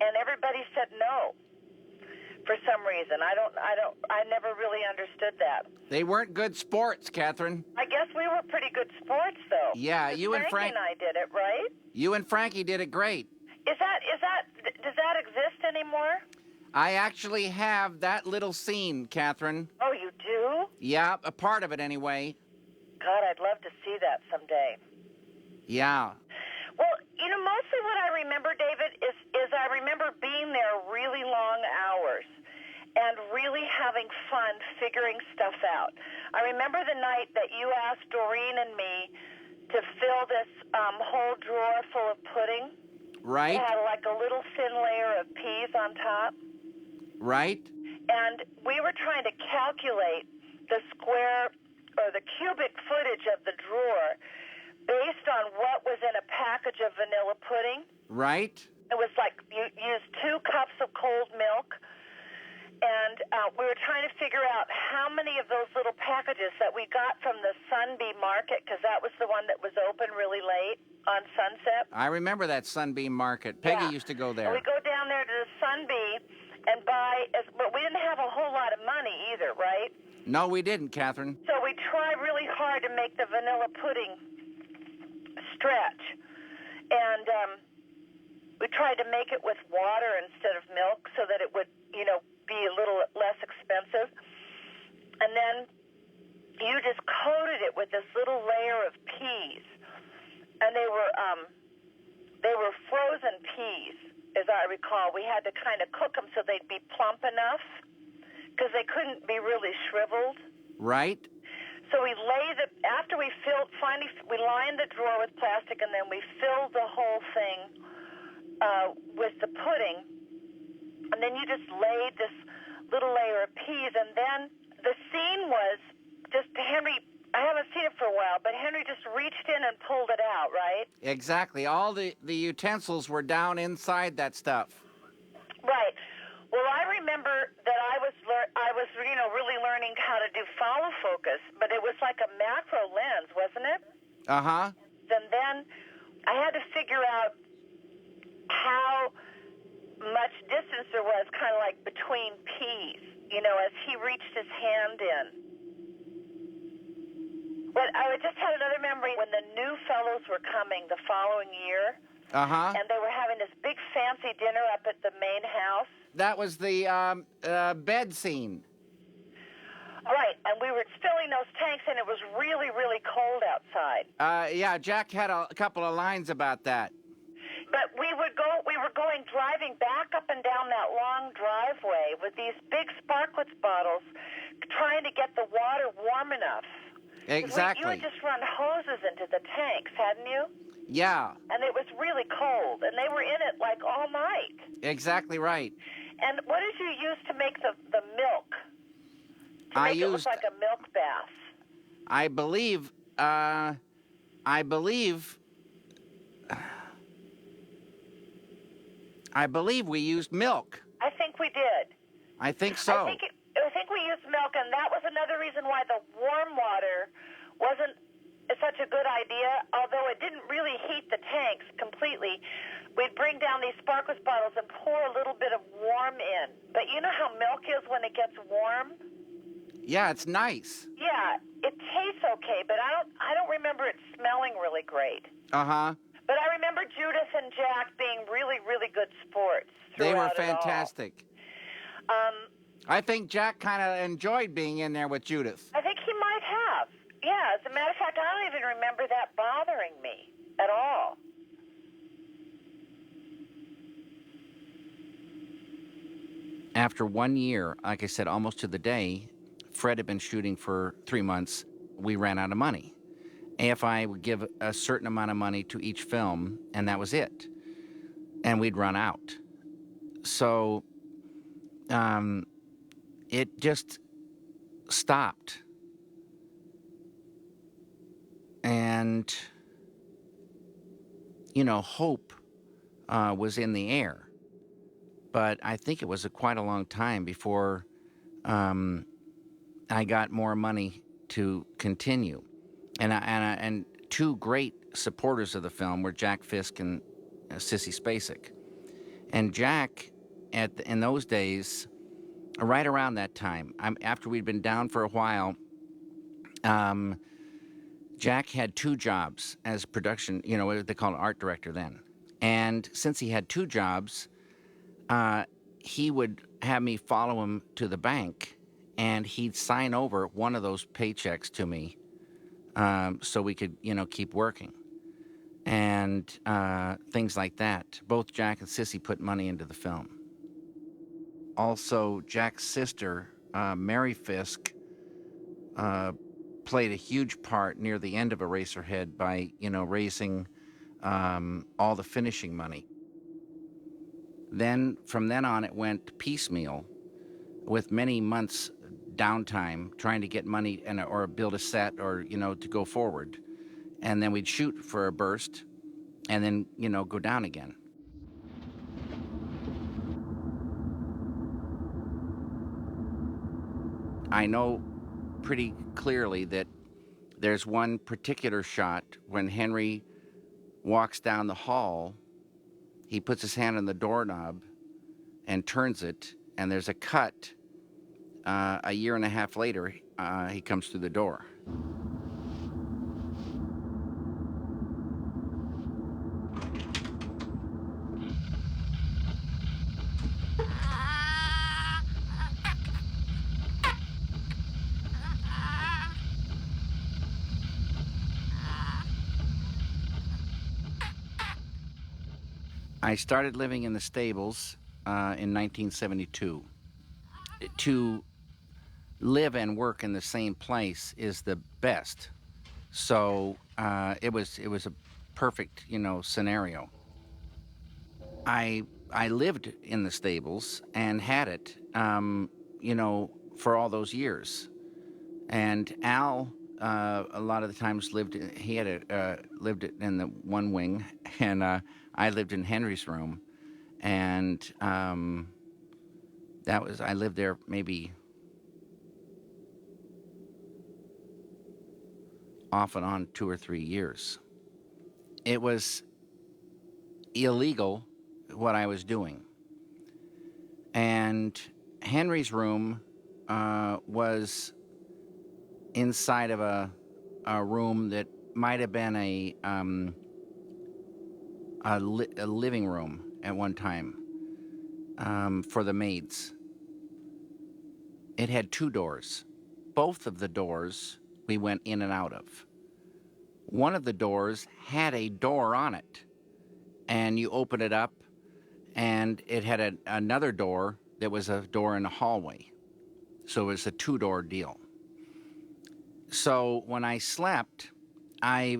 and everybody said no for some reason. I never really understood that. They weren't good sports, Catherine. I guess we were pretty good sports, though. Yeah, 'Cause you and Frankie and I did it, right? You and Frankie did it great. Does that exist anymore? I actually have that little scene, Catherine. Oh, you do? Yeah, a part of it anyway. God, I'd love to see that someday. Yeah. Well, mostly what I remember, David, is I remember being there really long hours and really having fun figuring stuff out. I remember the night that you asked Doreen and me to fill this whole drawer full of pudding. Right. It had like a little thin layer of peas on top. Right. And we were trying to calculate the square or the cubic footage of the drawer based on what was in a package of vanilla pudding. Right. It was like you used 2 cups of cold milk, and we were trying to figure out how many of those little packages that we got from the Sunbeam Market, because that was the one that was open really late on Sunset. I remember that Sunbeam Market. Peggy Yeah. used to go And there. we go down there to the Sunbeam and buy, but we didn't have a whole lot of money either, right? No, we didn't, Catherine. So we tried really hard to make the vanilla pudding stretch. And we tried to make it with water instead of milk so that it would, be a little less expensive. And then you just coated it with this little layer of peas. And they were frozen peas, as I recall. We had to kind of cook them so they'd be plump enough because they couldn't be really shriveled. Right. So we after we finally we lined the drawer with plastic, and then we filled the whole thing with the pudding, and then you just laid this little layer of peas, and then the scene was just Henry. I haven't seen it for a while, but Henry just reached in and pulled it out, right? Exactly. All the utensils were down inside that stuff. Right. Well, I remember that I was really learning how to do follow focus, but it was like a macro lens, wasn't it? Uh-huh. And then I had to figure out how much distance there was kind of like between peas, as he reached his hand in. But I just had another memory when the new fellows were coming the following year. Uh-huh. And they were having this big fancy dinner up at the main house. That was the bed scene. Right, and we were filling those tanks, and it was really, really cold outside. Yeah, Jack had a couple of lines about that. But we were driving back up and down that long driveway with these big Sparklets bottles, trying to get the water warm enough. 'Cause Exactly. You had just run hoses into the tanks, hadn't you? Yeah. And it was really cold, and they were in it like all night. Exactly right. And what did you use to make the milk? To make it look like a milk bath. I believe we used milk. I think we did. I think so. I think we used milk, and that was another reason why the warm water wasn't such a good idea, although it didn't really heat the tanks completely. We'd bring down these Sparklets bottles and pour a little bit of warm in. But you know how milk is when it gets warm? Yeah, it's nice. Yeah, it tastes okay, but I don't remember it smelling really great. Uh-huh. But I remember Judith and Jack being really, really good sports. They were throughout it all. fantastic. I think Jack kind of enjoyed being in there with Judith. I think he might have. Yeah, as a matter of fact, I don't even remember that bothering me at all. After 1 year, like I said, almost to the day, Fred had been shooting for 3 months. We ran out of money. AFI would give a certain amount of money to each film, and that was it. And we'd run out. So it just stopped. And, hope was in the air. But I think it was quite a long time before um, I got more money to continue. And two great supporters of the film were Jack Fisk and Sissy Spacek. And Jack, in those days, right around that time, after we'd been down for a while, um, Jack had two jobs as production, what they call an art director then. And since he had two jobs, uh, he would have me follow him to the bank, and he'd sign over one of those paychecks to me, so we could, keep working. And things like that. Both Jack and Sissy put money into the film. Also, Jack's sister, Mary Fisk, uh, played a huge part near the end of Eraserhead by, raising all the finishing money. Then, from then on, it went piecemeal with many months downtime trying to get money or build a set or, to go forward. And then we'd shoot for a burst and then, go down again. I know pretty clearly that there's one particular shot when Henry walks down the hall, he puts his hand on the doorknob and turns it, and there's a cut. A year and a half later, he comes through the door. I started living in the stables in 1972. To live and work in the same place is the best. So it was a perfect, scenario. I lived in the stables and had it, for all those years. And Al, a lot of the times he had lived in the one wing, and I lived in Henry's room, and I lived there maybe off and on 2 or 3 years. It was illegal what I was doing. And Henry's room was inside of a room that might have been a living room at one time for the maids. It had two doors. Both of the doors we went in and out of. One of the doors had a door on it, and you open it up, and it had another door that was a door in the hallway. So it was a two-door deal. So when I slept, I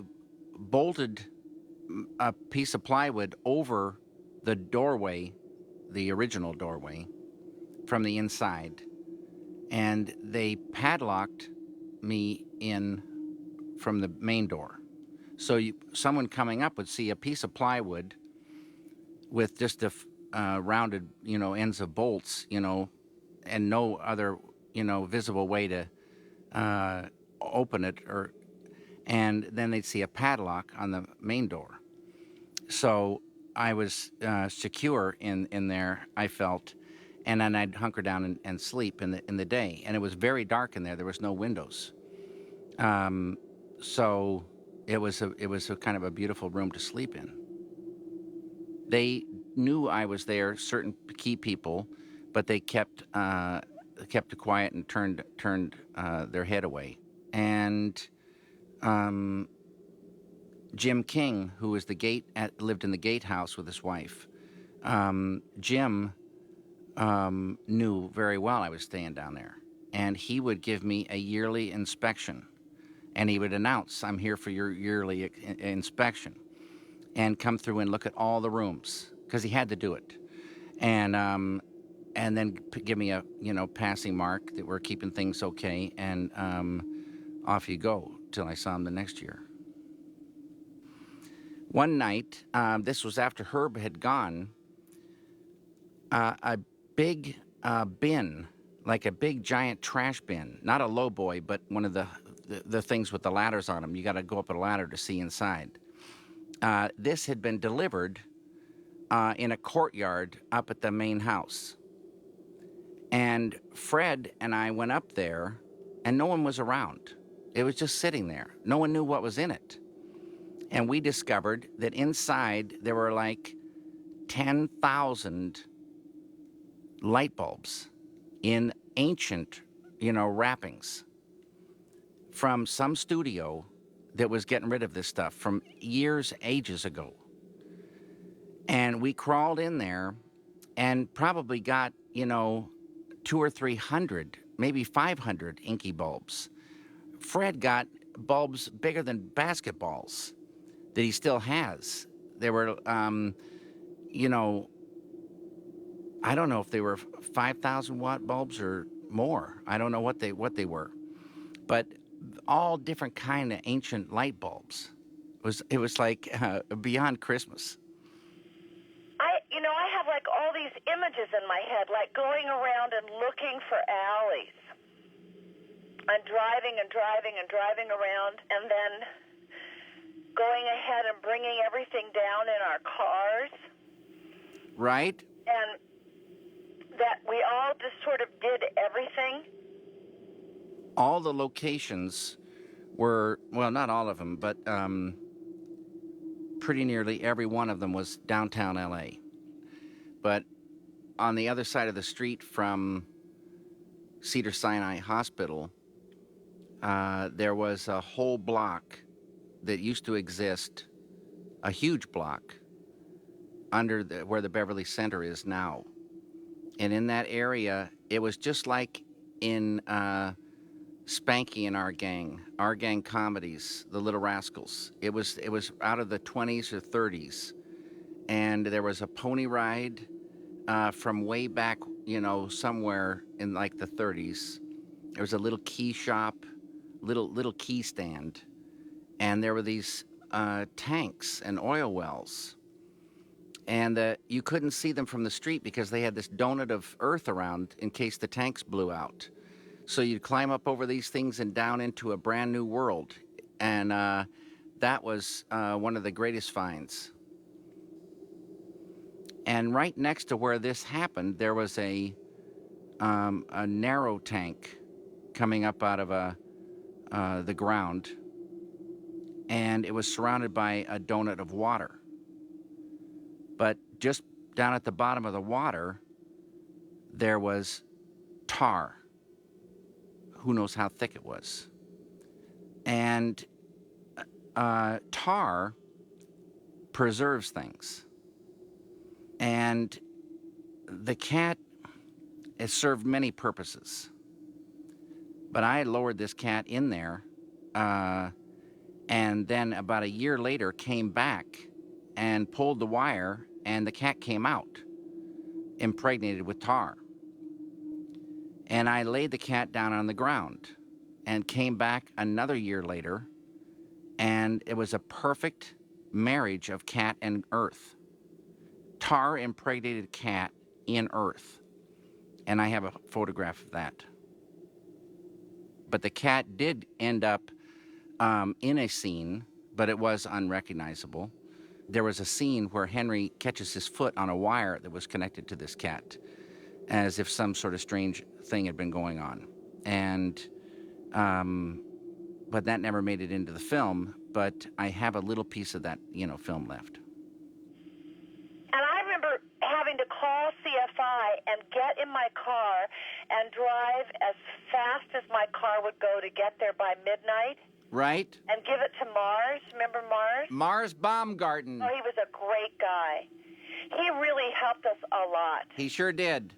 bolted a piece of plywood over the doorway, the original doorway, from the inside, and they padlocked me in from the main door. So someone coming up would see a piece of plywood with just the rounded, ends of bolts, and no other, visible way to open it, and then they'd see a padlock on the main door. So I was secure in there, I felt, and then I'd hunker down and sleep in the day. And it was very dark in there. There was no windows. So it was a kind of a beautiful room to sleep in. They knew I was there, certain key people, but they kept it quiet and turned their head away. And Jim King, who was lived in the gatehouse with his wife. Jim knew very well I was staying down there, and he would give me a yearly inspection, and he would announce, "I'm here for your yearly inspection," and come through and look at all the rooms because he had to do it. And and then give me a passing mark that we're keeping things okay, and off you go till I saw him the next year. One night, this was after Herb had gone, a big bin, like a big giant trash bin, not a lowboy, but one of the things with the ladders on them. You got to go up a ladder to see inside. This had been delivered in a courtyard up at the main house. And Fred and I went up there, and no one was around. It was just sitting there. No one knew what was in it. And we discovered that inside there were like 10,000 light bulbs in ancient, wrappings from some studio that was getting rid of this stuff from ages ago. And we crawled in there and probably got, 200 or 300, maybe 500 inky bulbs. Fred got bulbs bigger than basketballs that he still has. There were, I don't know if they were 5,000 watt bulbs or more. I don't know what they were, but all different kind of ancient light bulbs. It was like beyond Christmas. I have like all these images in my head, like going around and looking for alleys. I'm driving and driving and driving around, and then going ahead and bringing everything down in our cars. Right. And that we all just sort of did everything. All the locations were, well, not all of them, but pretty nearly every one of them was downtown LA. But on the other side of the street from Cedars-Sinai Hospital, there was a whole block that used to exist, a huge block, under where the Beverly Center is now. And in that area, it was just like in Spanky and Our Gang comedies, The Little Rascals. It was out of the 20s or 30s. And there was a pony ride from way back, somewhere in like the 30s. There was a little key shop, little key stand. And there were these tanks and oil wells. And you couldn't see them from the street because they had this donut of earth around in case the tanks blew out. So you'd climb up over these things and down into a brand new world. And that was one of the greatest finds. And right next to where this happened, there was a narrow tank coming up out of the ground. And it was surrounded by a donut of water. But just down at the bottom of the water, there was tar. Who knows how thick it was. And tar preserves things. And the cat has served many purposes. But I lowered this cat in there, and then about a year later came back and pulled the wire, and the cat came out, impregnated with tar. And I laid the cat down on the ground and came back another year later, and it was a perfect marriage of cat and earth. Tar impregnated cat in earth. And I have a photograph of that. But the cat did end up in a scene, but it was unrecognizable. There was a scene where Henry catches his foot on a wire that was connected to this cat, as if some sort of strange thing had been going on. And, but that never made it into the film, but I have a little piece of that, film left. And I remember having to call CFI and get in my car and drive as fast as my car would go to get there by midnight. Right. And give it to Mars. Remember Mars? Mars Baumgarten. Oh, he was a great guy. He really helped us a lot. He sure did.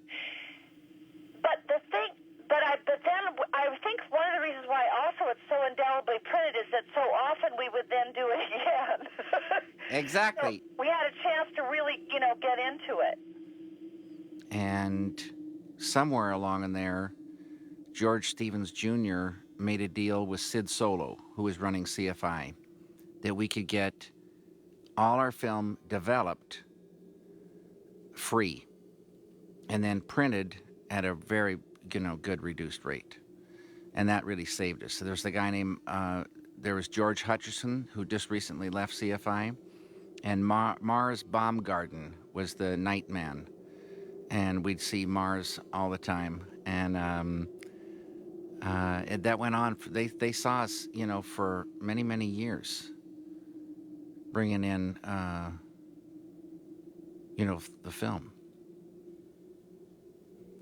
But then I think one of the reasons why also it's so indelibly printed is that so often we would then do it again. Exactly. So we had a chance to really, get into it. And somewhere along in there, George Stevens Jr. made a deal with Sid Solo, who was running CFI, that we could get all our film developed free and then printed at a very, good reduced rate. And that really saved us. So there's the guy named, there was George Hutcherson, who just recently left CFI, and Mars Baumgarten was the night man. And we'd see Mars all the time. And that went on. They saw us, for many, many years, bringing in, the film.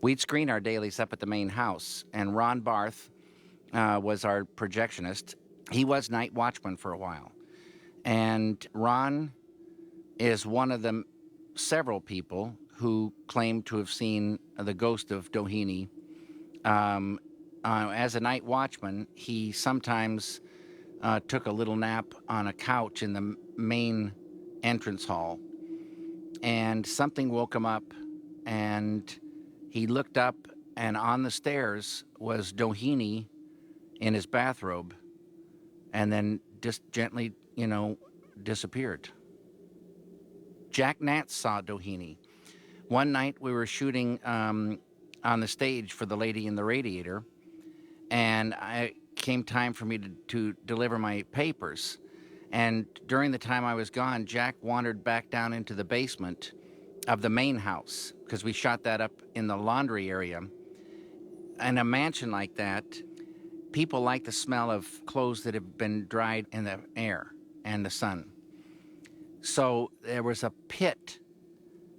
We'd screen our dailies up at the main house, and Ron Barth was our projectionist. He was night watchman for a while. And Ron is one of the several people who claim to have seen the ghost of Doheny. As a night watchman, he sometimes took a little nap on a couch in the main entrance hall, and something woke him up, and he looked up, and on the stairs was Doheny in his bathrobe, and then just gently, disappeared. Jack Nance saw Doheny. One night we were shooting on the stage for The Lady in the Radiator, and it came time for me to deliver my papers. And during the time I was gone, Jack wandered back down into the basement of the main house, because we shot that up in the laundry area. In a mansion like that, people like the smell of clothes that have been dried in the air and the sun. So there was a pit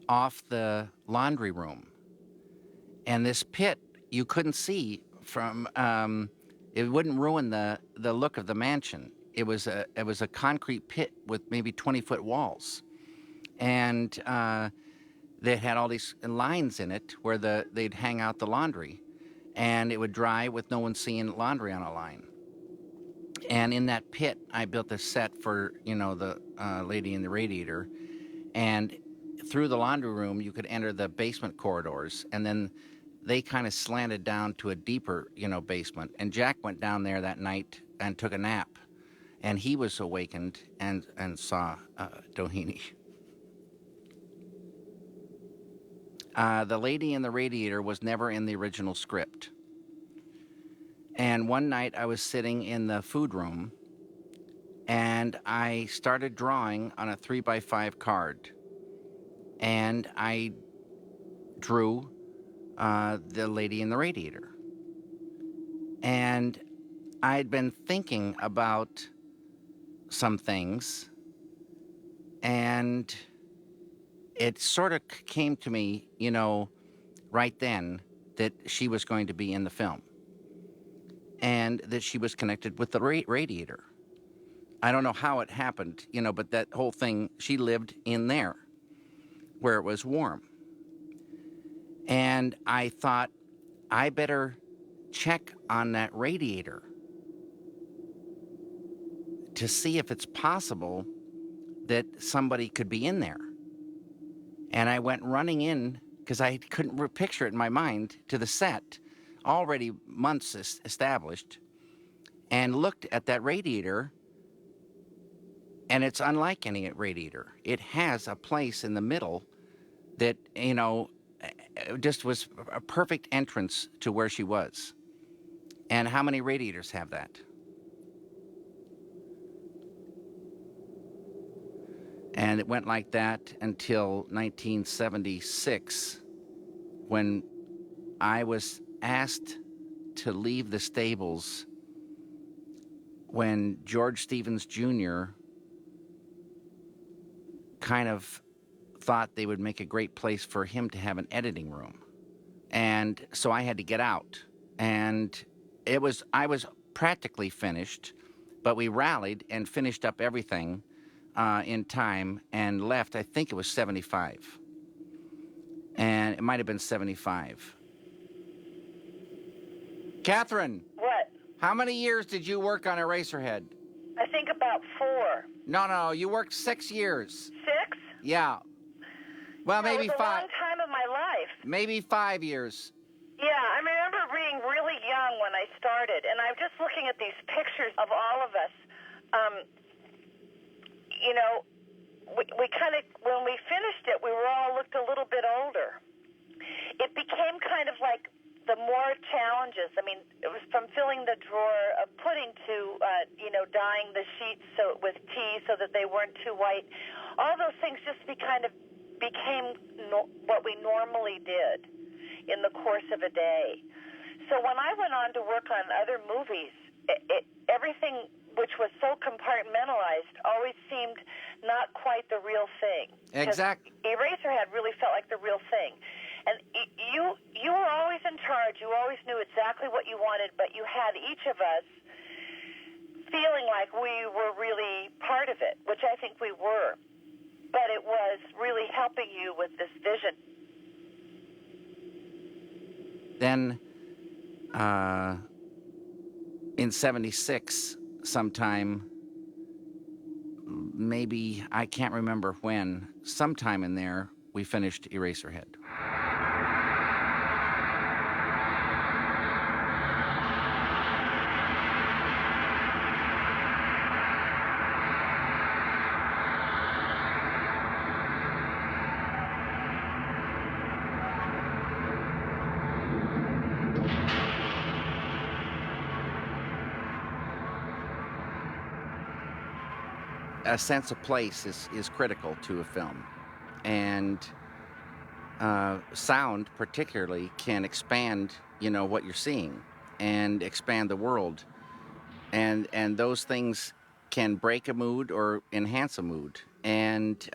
off the laundry room. And this pit, you couldn't see from, it wouldn't ruin the look of the mansion. It was a concrete pit with maybe 20-foot walls. And they had all these lines in it where they'd hang out the laundry. And it would dry with no one seeing laundry on a line. And in that pit, I built a set for, the Lady in the Radiator. And through the laundry room, you could enter the basement corridors. And then they kind of slanted down to a deeper, basement. And Jack went down there that night and took a nap. And he was awakened and saw Doheny. The Lady in the Radiator was never in the original script. And one night I was sitting in the food room, and I started drawing on a 3x5 card. And I drew the Lady in the Radiator. And I'd been thinking about some things, and it sort of came to me, right then, that she was going to be in the film, and that she was connected with the radiator. I don't know how it happened, but that whole thing, she lived in there where it was warm. And I thought, I better check on that radiator to see if it's possible that somebody could be in there. And I went running in, because I couldn't picture it in my mind, to the set, already months established, and looked at that radiator, and it's unlike any radiator. It has a place in the middle that, just was a perfect entrance to where she was. And how many radiators have that? And it went like that until 1976, when I was asked to leave the stables when George Stevens Jr. kind of thought they would make a great place for him to have an editing room. And so I had to get out. And I was practically finished, but we rallied and finished up everything in time and left. I think it was 75. And it might have been 75. Catherine. What? How many years did you work on Eraserhead? I think about 4. No, you worked 6 years. 6? Yeah. Well, maybe It was a 5. long time of my life. Maybe 5 years. Yeah, I remember being really young when I started, and I'm just looking at these pictures of all of us. Um, you know, we kind of, when we finished it, we were all looked a little bit older. It became kind of like the more challenges. I mean, it was from filling the drawer of pudding to, dyeing the sheets with tea so that they weren't too white. All those things just became what we normally did in the course of a day. So when I went on to work on other movies, everything which was so compartmentalized always seemed not quite the real thing. Exactly. Eraserhead really felt like the real thing. And you were always in charge. You always knew exactly what you wanted, but you had each of us feeling like we were really part of it, which I think we were. But it was really helping you with this vision. Then, in '76, sometime, maybe, I can't remember when, sometime in there, we finished Eraserhead. A sense of place is critical to a film. And sound, particularly, can expand, what you're seeing and expand the world. And those things can break a mood or enhance a mood. And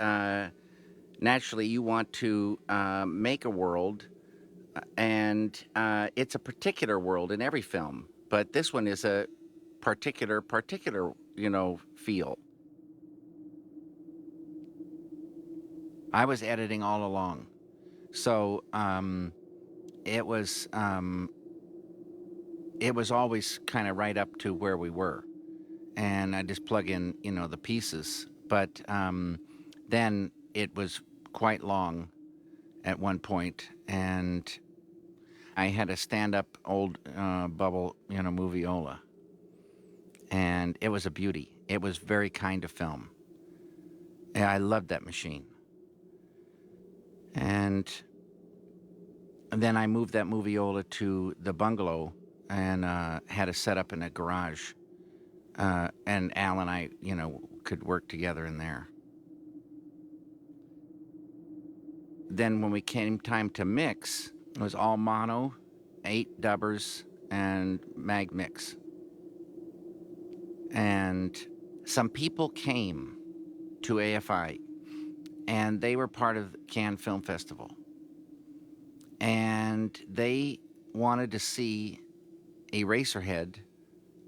naturally, you want to make a world, and it's a particular world in every film. But this one is a particular, feel. I was editing all along. So it was always kind of right up to where we were, and I just plug in the pieces. But then it was quite long at one point, and I had a stand-up old bubble movieola, and it was a beauty. It was very kind of film. And I loved that machine. And then I moved that movieola to the bungalow and had it set up in a garage. And Al and I, could work together in there. Then when we came time to mix, it was all mono, 8 dubbers, and mag mix. And some people came to AFI, and they were part of the Cannes Film Festival. And they wanted to see Eraserhead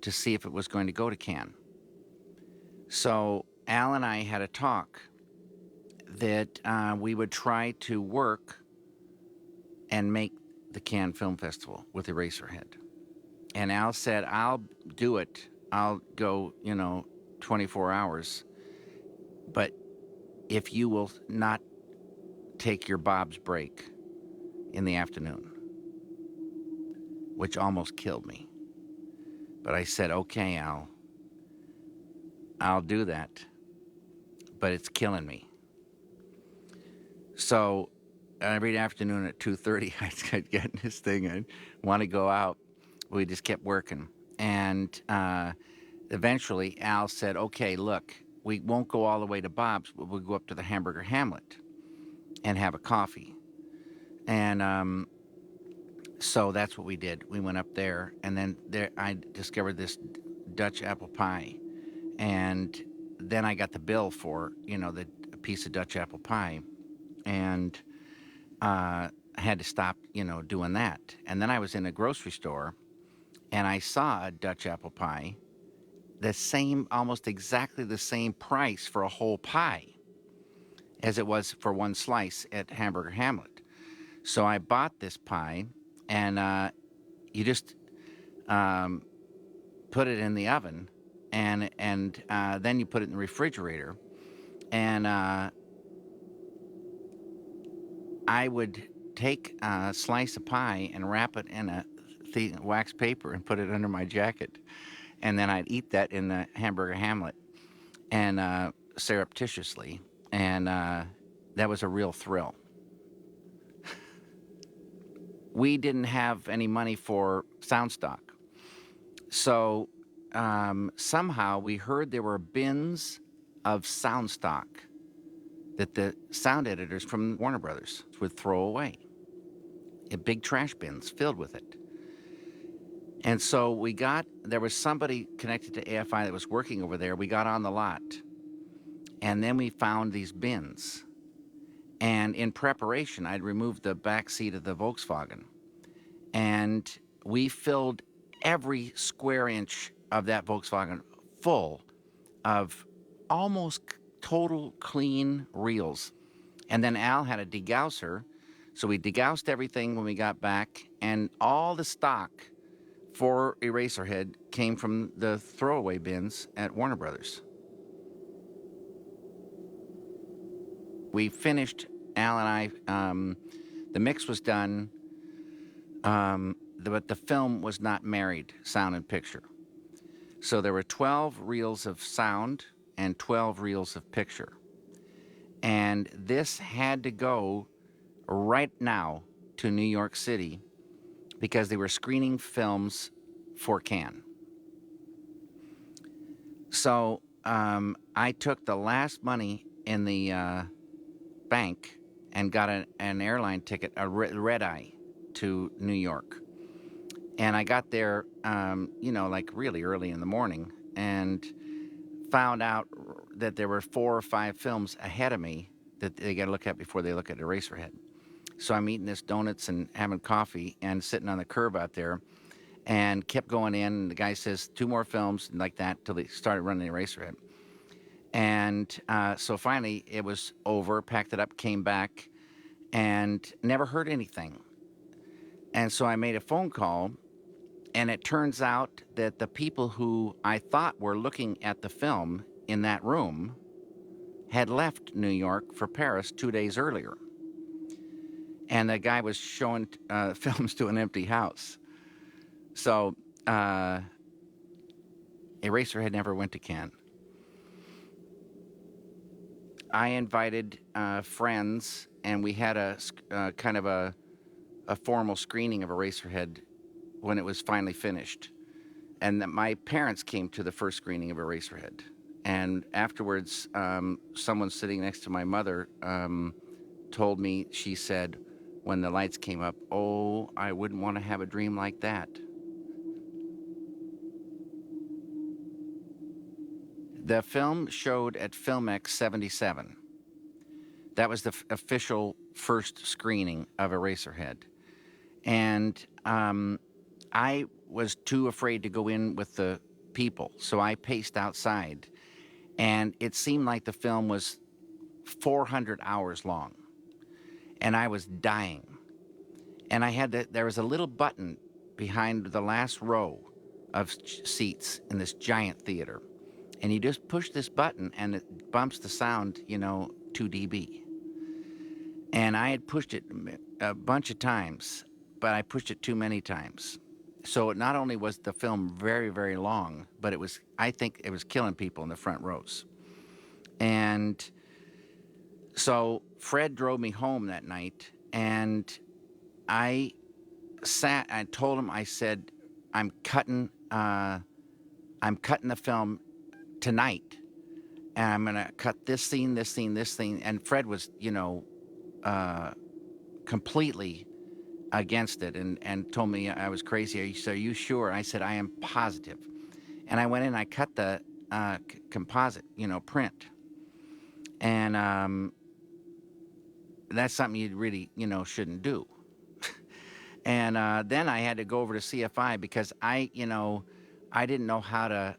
to see if it was going to go to Cannes. So Al and I had a talk that we would try to work and make the Cannes Film Festival with Eraserhead. And Al said, I'll do it. I'll go, 24 hours. But if you will not take your Bob's break in the afternoon, which almost killed me. But I said, okay, Al, I'll do that. But it's killing me. So every afternoon at 2:30, I'd get in this thing and want to go out. We just kept working. And eventually, Al said, okay, look, we won't go all the way to Bob's, but we'll go up to the Hamburger Hamlet and have a coffee. And so that's what we did. We went up there, and then I discovered this Dutch apple pie. And then I got the bill for, the piece of Dutch apple pie. And I had to stop, doing that. And then I was in a grocery store, and I saw a Dutch apple pie, almost exactly the same price for a whole pie as it was for one slice at Hamburger Hamlet. So I bought this pie, and you just put it in the oven, and then you put it in the refrigerator, and I would take a slice of pie and wrap it in a wax paper and put it under my jacket. And then I'd eat that in the hamburger Hamlet and surreptitiously. And that was a real thrill. We didn't have any money for sound stock. So somehow we heard there were bins of sound stock that the sound editors from Warner Brothers would throw away. Big trash bins filled with it. And so there was somebody connected to AFI that was working over there. We got on the lot. And then we found these bins. And in preparation, I'd removed the back seat of the Volkswagen. And we filled every square inch of that Volkswagen full of almost total clean reels. And then Al had a degausser. So we degaussed everything when we got back. And all the stock for Eraserhead came from the throwaway bins at Warner Brothers. We finished, Al and I, the mix was done, but the film was not married, sound and picture. So there were 12 reels of sound and 12 reels of picture. And this had to go right now to New York City because they were screening films for Cannes. So I took the last money in the bank and got an airline ticket, a red eye, to New York. And I got there, like really early in the morning, and found out that there were 4 or 5 films ahead of me that they got to look at before they look at Eraserhead. So I'm eating this donuts and having coffee and sitting on the curb out there, and kept going in. And the guy says 2 more films and like that till they started running Eraserhead. And so finally it was over, packed it up, came back, and never heard anything. And so I made a phone call, and it turns out that the people who I thought were looking at the film in that room had left New York for Paris 2 days earlier. And the guy was showing films to an empty house. So Eraserhead never went to Cannes. I invited friends, and we had a kind of a formal screening of Eraserhead when it was finally finished. And that my parents came to the first screening of Eraserhead. And afterwards, someone sitting next to my mother told me, she said, when the lights came up, "Oh, I wouldn't want to have a dream like that." The film showed at Filmex 77. That was the official first screening of Eraserhead. And I was too afraid to go in with the people, so I paced outside. And it seemed like the film was 400 hours long. And I was dying. And there was a little button behind the last row of seats in this giant theater. And you just push this button and it bumps the sound, 2 dB. And I had pushed it a bunch of times, but I pushed it too many times. So not only was the film very, very long, but I think it was killing people in the front rows. And so Fred drove me home that night, and I told him, I said, I'm cutting the film tonight, and I'm going to cut this scene, this scene, this scene. And Fred was, completely against it and told me I was crazy. Are you sure? I said, I am positive. And I went in and I cut the composite, print. And that's something you really, shouldn't do. And then I had to go over to CFI because I didn't know how to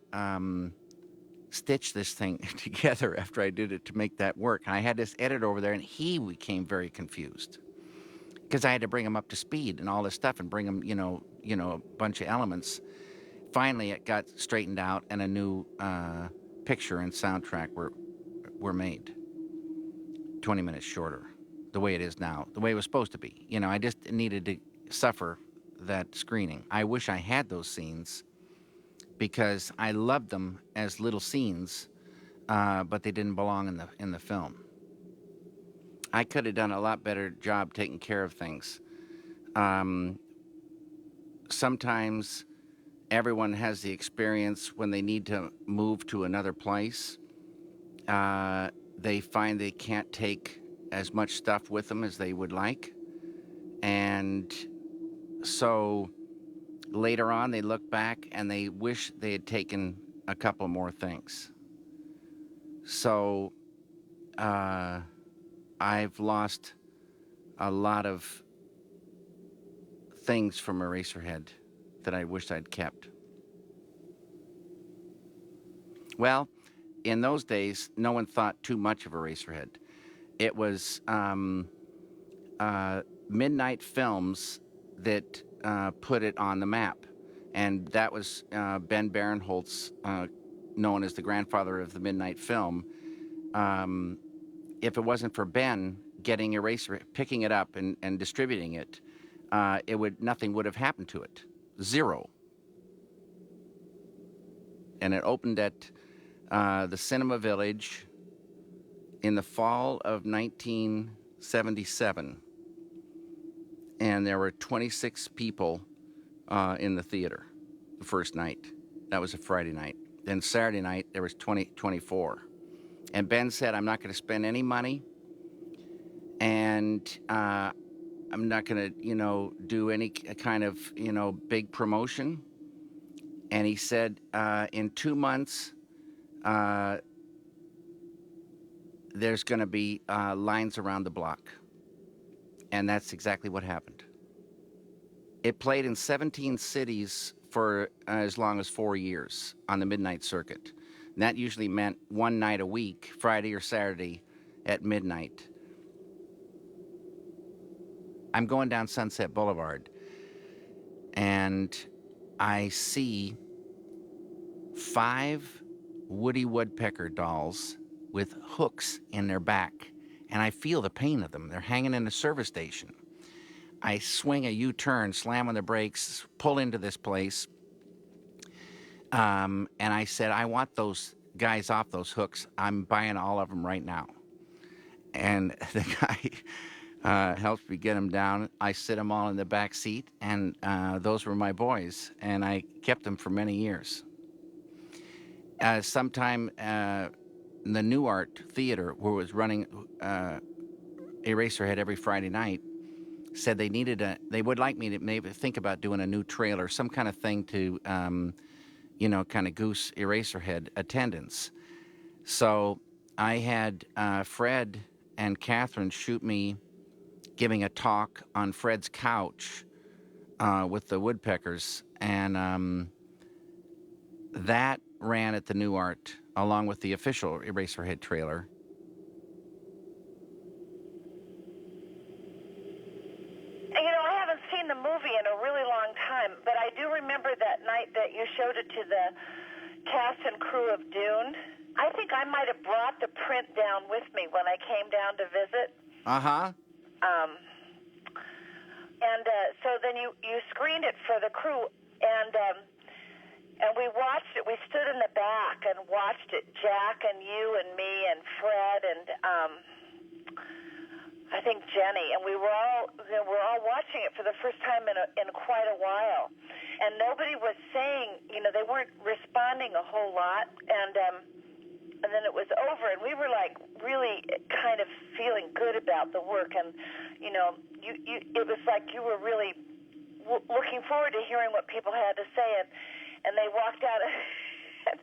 stitch this thing together after I did it to make that work. And I had this editor over there, and he became very confused because I had to bring him up to speed and all this stuff and bring him, a bunch of elements. Finally, it got straightened out, and a new picture and soundtrack were made. 20 minutes shorter. the way it is now, the way it was supposed to be. You know, I just needed to suffer that screening. I wish I had those scenes because I loved them as little scenes, but they didn't belong in the film. I could have done a lot better job taking care of things. Um, Sometimes everyone has the experience when they need to move to another place. They find they can't take as much stuff with them as they would like. And so later on, they look back and they wish they had taken a couple more things. So I've lost a lot of things from Eraserhead that I wished I'd kept. Well, in those days, no one thought too much of Eraserhead. It was midnight films that put it on the map. And that was Ben Barenholtz, known as the grandfather of the midnight film. If it wasn't for Ben getting picking it up and distributing it, nothing would have happened to it. Zero. And it opened at the Cinema Village in the fall of 1977. And there were 26 people in the theater the first night. That was a Friday night. Then Saturday night, there was 24. And Ben said, I'm not going to spend any money, and I'm not going to, do any kind of, big promotion. And he said, in 2 months, there's going to be lines around the block. And that's exactly what happened. It played in 17 cities for as long as 4 years on the midnight circuit. And that usually meant one night a week, Friday or Saturday at midnight. I'm going down Sunset Boulevard, and I see 5 Woody Woodpecker dolls with hooks in their back, and I feel the pain of them. They're hanging in a service station. I swing a U-turn, slam on the brakes, pull into this place, and I said, I want those guys off those hooks. I'm buying all of them right now. And the guy helps me get them down. I sit them all in the back seat, and those were my boys, and I kept them for many years. Sometime in the New Art Theater, where it was running Eraserhead every Friday night, said they would like me to maybe think about doing a new trailer, some kind of thing to, kind of goose Eraserhead attendance. So I had Fred and Catherine shoot me giving a talk on Fred's couch with the Woodpeckers, and that ran at the New Art along with the official Eraserhead trailer. I haven't seen the movie in a really long time, but I do remember that night that you showed it to the cast and crew of Dune. I think I might have brought the print down with me when I came down to visit. Uh-huh. So then you screened it for the crew, and we watched it. We stood in the back and watched it, Jack and you and me and Fred and I think Jenny, and we were all watching it for the first time in quite a while, and nobody was saying, they weren't responding a whole lot, and then it was over, and we were like really kind of feeling good about the work, and it was like you were really looking forward to hearing what people had to say, and they walked out, and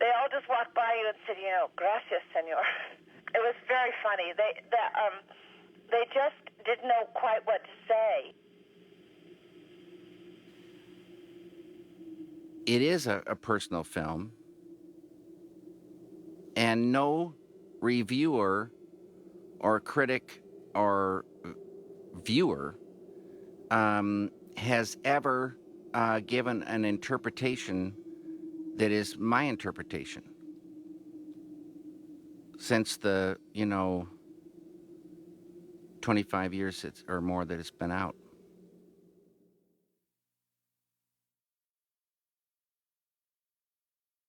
they all just walked by you and said, gracias, senor. It was very funny. They just didn't know quite what to say. It is a personal film, and no reviewer or critic or viewer has ever given an interpretation that is my interpretation. Since the, 25 years or more that it's been out.